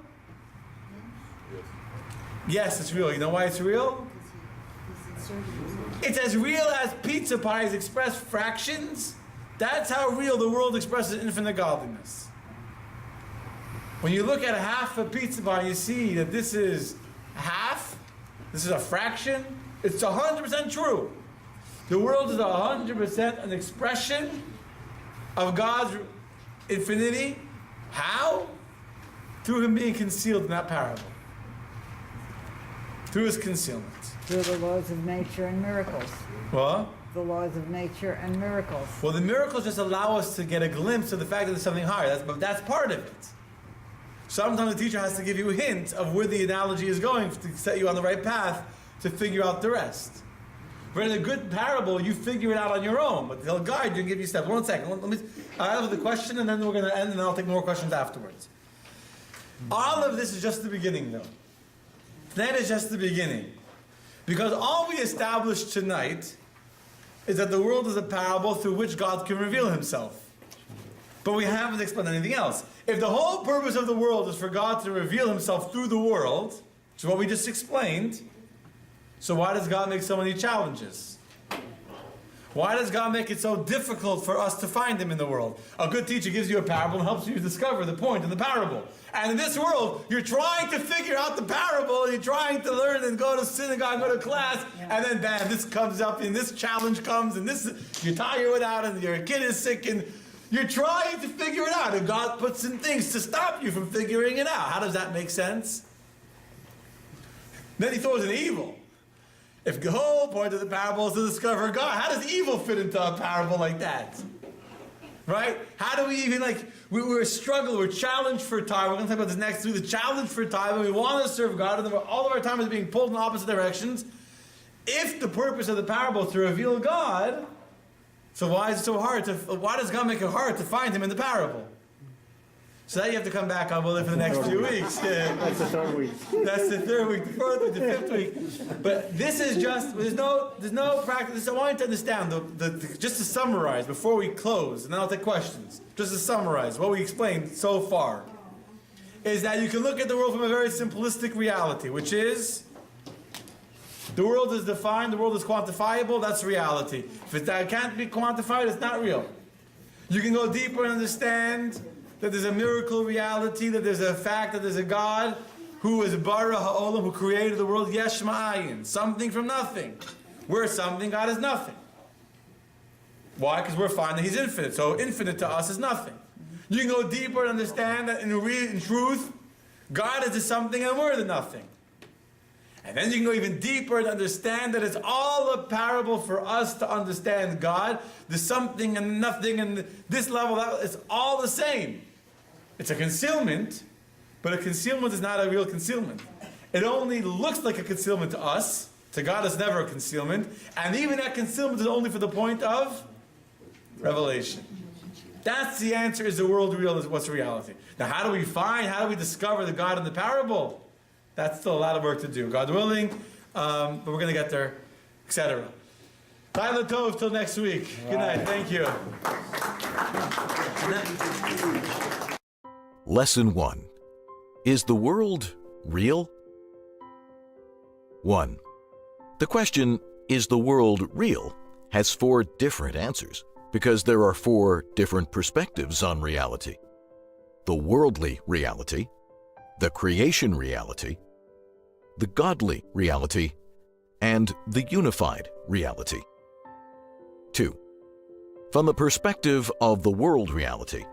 Yes, it's real. You know why it's real? It's as real as pizza pies express fractions. That's how real the world expresses infinite godliness. When you look at half a pizza pie, you see that this is half, this is a fraction. It's 100% true. The world is 100% an expression of God's infinity. How? Through him being concealed in that parable. Through his concealment. Through the laws of nature and miracles. What? The laws of nature and miracles. Well, the miracles just allow us to get a glimpse of the fact that there's something higher. But that's part of it. Sometimes the teacher has to give you a hint of where the analogy is going to set you on the right path to figure out the rest. But in a good parable, you figure it out on your own. But they'll guide you and give you steps. 1 second. I'll have the question and then we're going to end and I'll take more questions afterwards. All of this is just the beginning, though. That is just the beginning. Because all we established tonight is that the world is a parable through which God can reveal himself. But we haven't explained anything else. If the whole purpose of the world is for God to reveal himself through the world, which is what we just explained, so why does God make so many challenges? Why does God make it so difficult for us to find him in the world? A good teacher gives you a parable and helps you discover the point of the parable. And in this world, you're trying to figure out the parable, and you're trying to learn and go to synagogue, go to class, and then bam, this comes up, and this challenge comes, and this you're tired without it, and your kid is sick, and you're trying to figure it out, and God puts in things to stop you from figuring it out. How does that make sense? Then he throws in evil. If the whole point of the parable is to discover God, how does evil fit into a parable like that? Right? How do we even, we're struggling, we're challenged for time. We're going to talk about this next week, the challenge for time, and we want to serve God, and all of our time is being pulled in opposite directions. If the purpose of the parable is to reveal God, so why is it so hard why does God make it hard to find him in the parable? So now you have to come back on for the next few weeks. That's the third week. That's the third week, the fourth week, the fifth week. But this is just, there's no practice. I want you to understand, just to summarize before we close, and then I'll take questions. Just to summarize what we explained so far, is that you can look at the world from a very simplistic reality, which is, the world is defined, the world is quantifiable, that's reality. If it can't be quantified, it's not real. You can go deeper and understand that there's a miracle reality, that there's a fact that there's a God who is Bara Ha'olam, who created the world, Yesh Ma'ayin, something from nothing. We're something, God is nothing. Why? Because we're finding he's infinite, so infinite to us is nothing. You can go deeper and understand that in truth, God is the something and we're the nothing. And then you can go even deeper and understand that it's all a parable for us to understand God. The something and nothing and this level, it's all the same. It's a concealment, but a concealment is not a real concealment. It only looks like a concealment to us. To God, it's never a concealment. And even that concealment is only for the point of revelation. That's the answer. Is the world real? Is what's reality? Now, how do we discover the God in the parable? That's still a lot of work to do. God willing, but we're going to get there, etc. Laila Tov till next week. Good night. Thank you. Lesson 1. Is the world real? 1. The question, is the world real, has 4 different answers because there are 4 different perspectives on reality. The worldly reality, the creation reality, the godly reality, and the unified reality. 2. From the perspective of the world reality,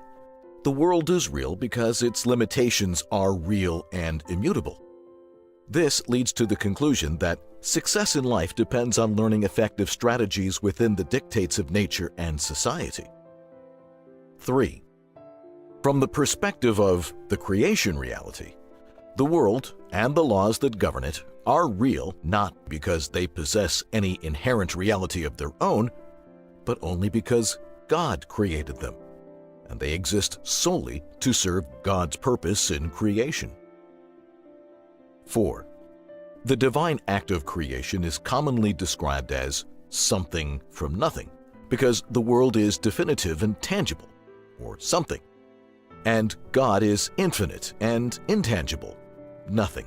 the world is real because its limitations are real and immutable. This leads to the conclusion that success in life depends on learning effective strategies within the dictates of nature and society. 3. From the perspective of the creation reality, the world and the laws that govern it are real not because they possess any inherent reality of their own, but only because God created them, and they exist solely to serve God's purpose in creation. 4. The divine act of creation is commonly described as something from nothing, because the world is definitive and tangible, or something, and God is infinite and intangible, nothing,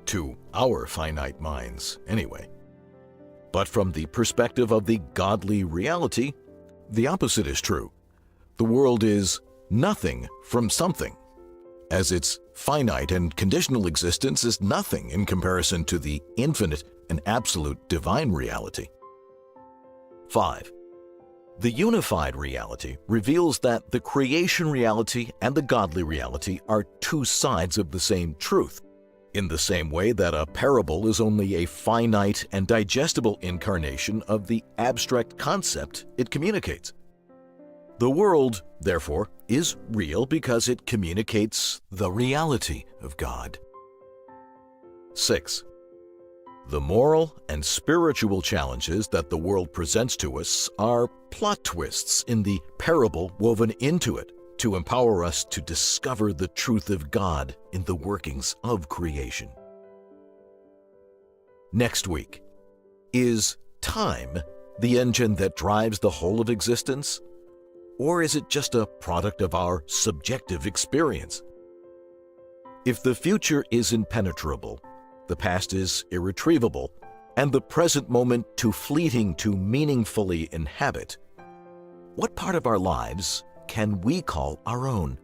to our finite minds anyway. But from the perspective of the godly reality, the opposite is true. The world is nothing from something, as its finite and conditional existence is nothing in comparison to the infinite and absolute divine reality. 5. The unified reality reveals that the creation reality and the godly reality are two sides of the same truth, in the same way that a parable is only a finite and digestible incarnation of the abstract concept it communicates. The world, therefore, is real because it communicates the reality of God. 6. The moral and spiritual challenges that the world presents to us are plot twists in the parable woven into it to empower us to discover the truth of God in the workings of creation. Next week, is time the engine that drives the whole of existence? Or is it just a product of our subjective experience? If the future is impenetrable, the past is irretrievable, and the present moment too fleeting to meaningfully inhabit, what part of our lives can we call our own?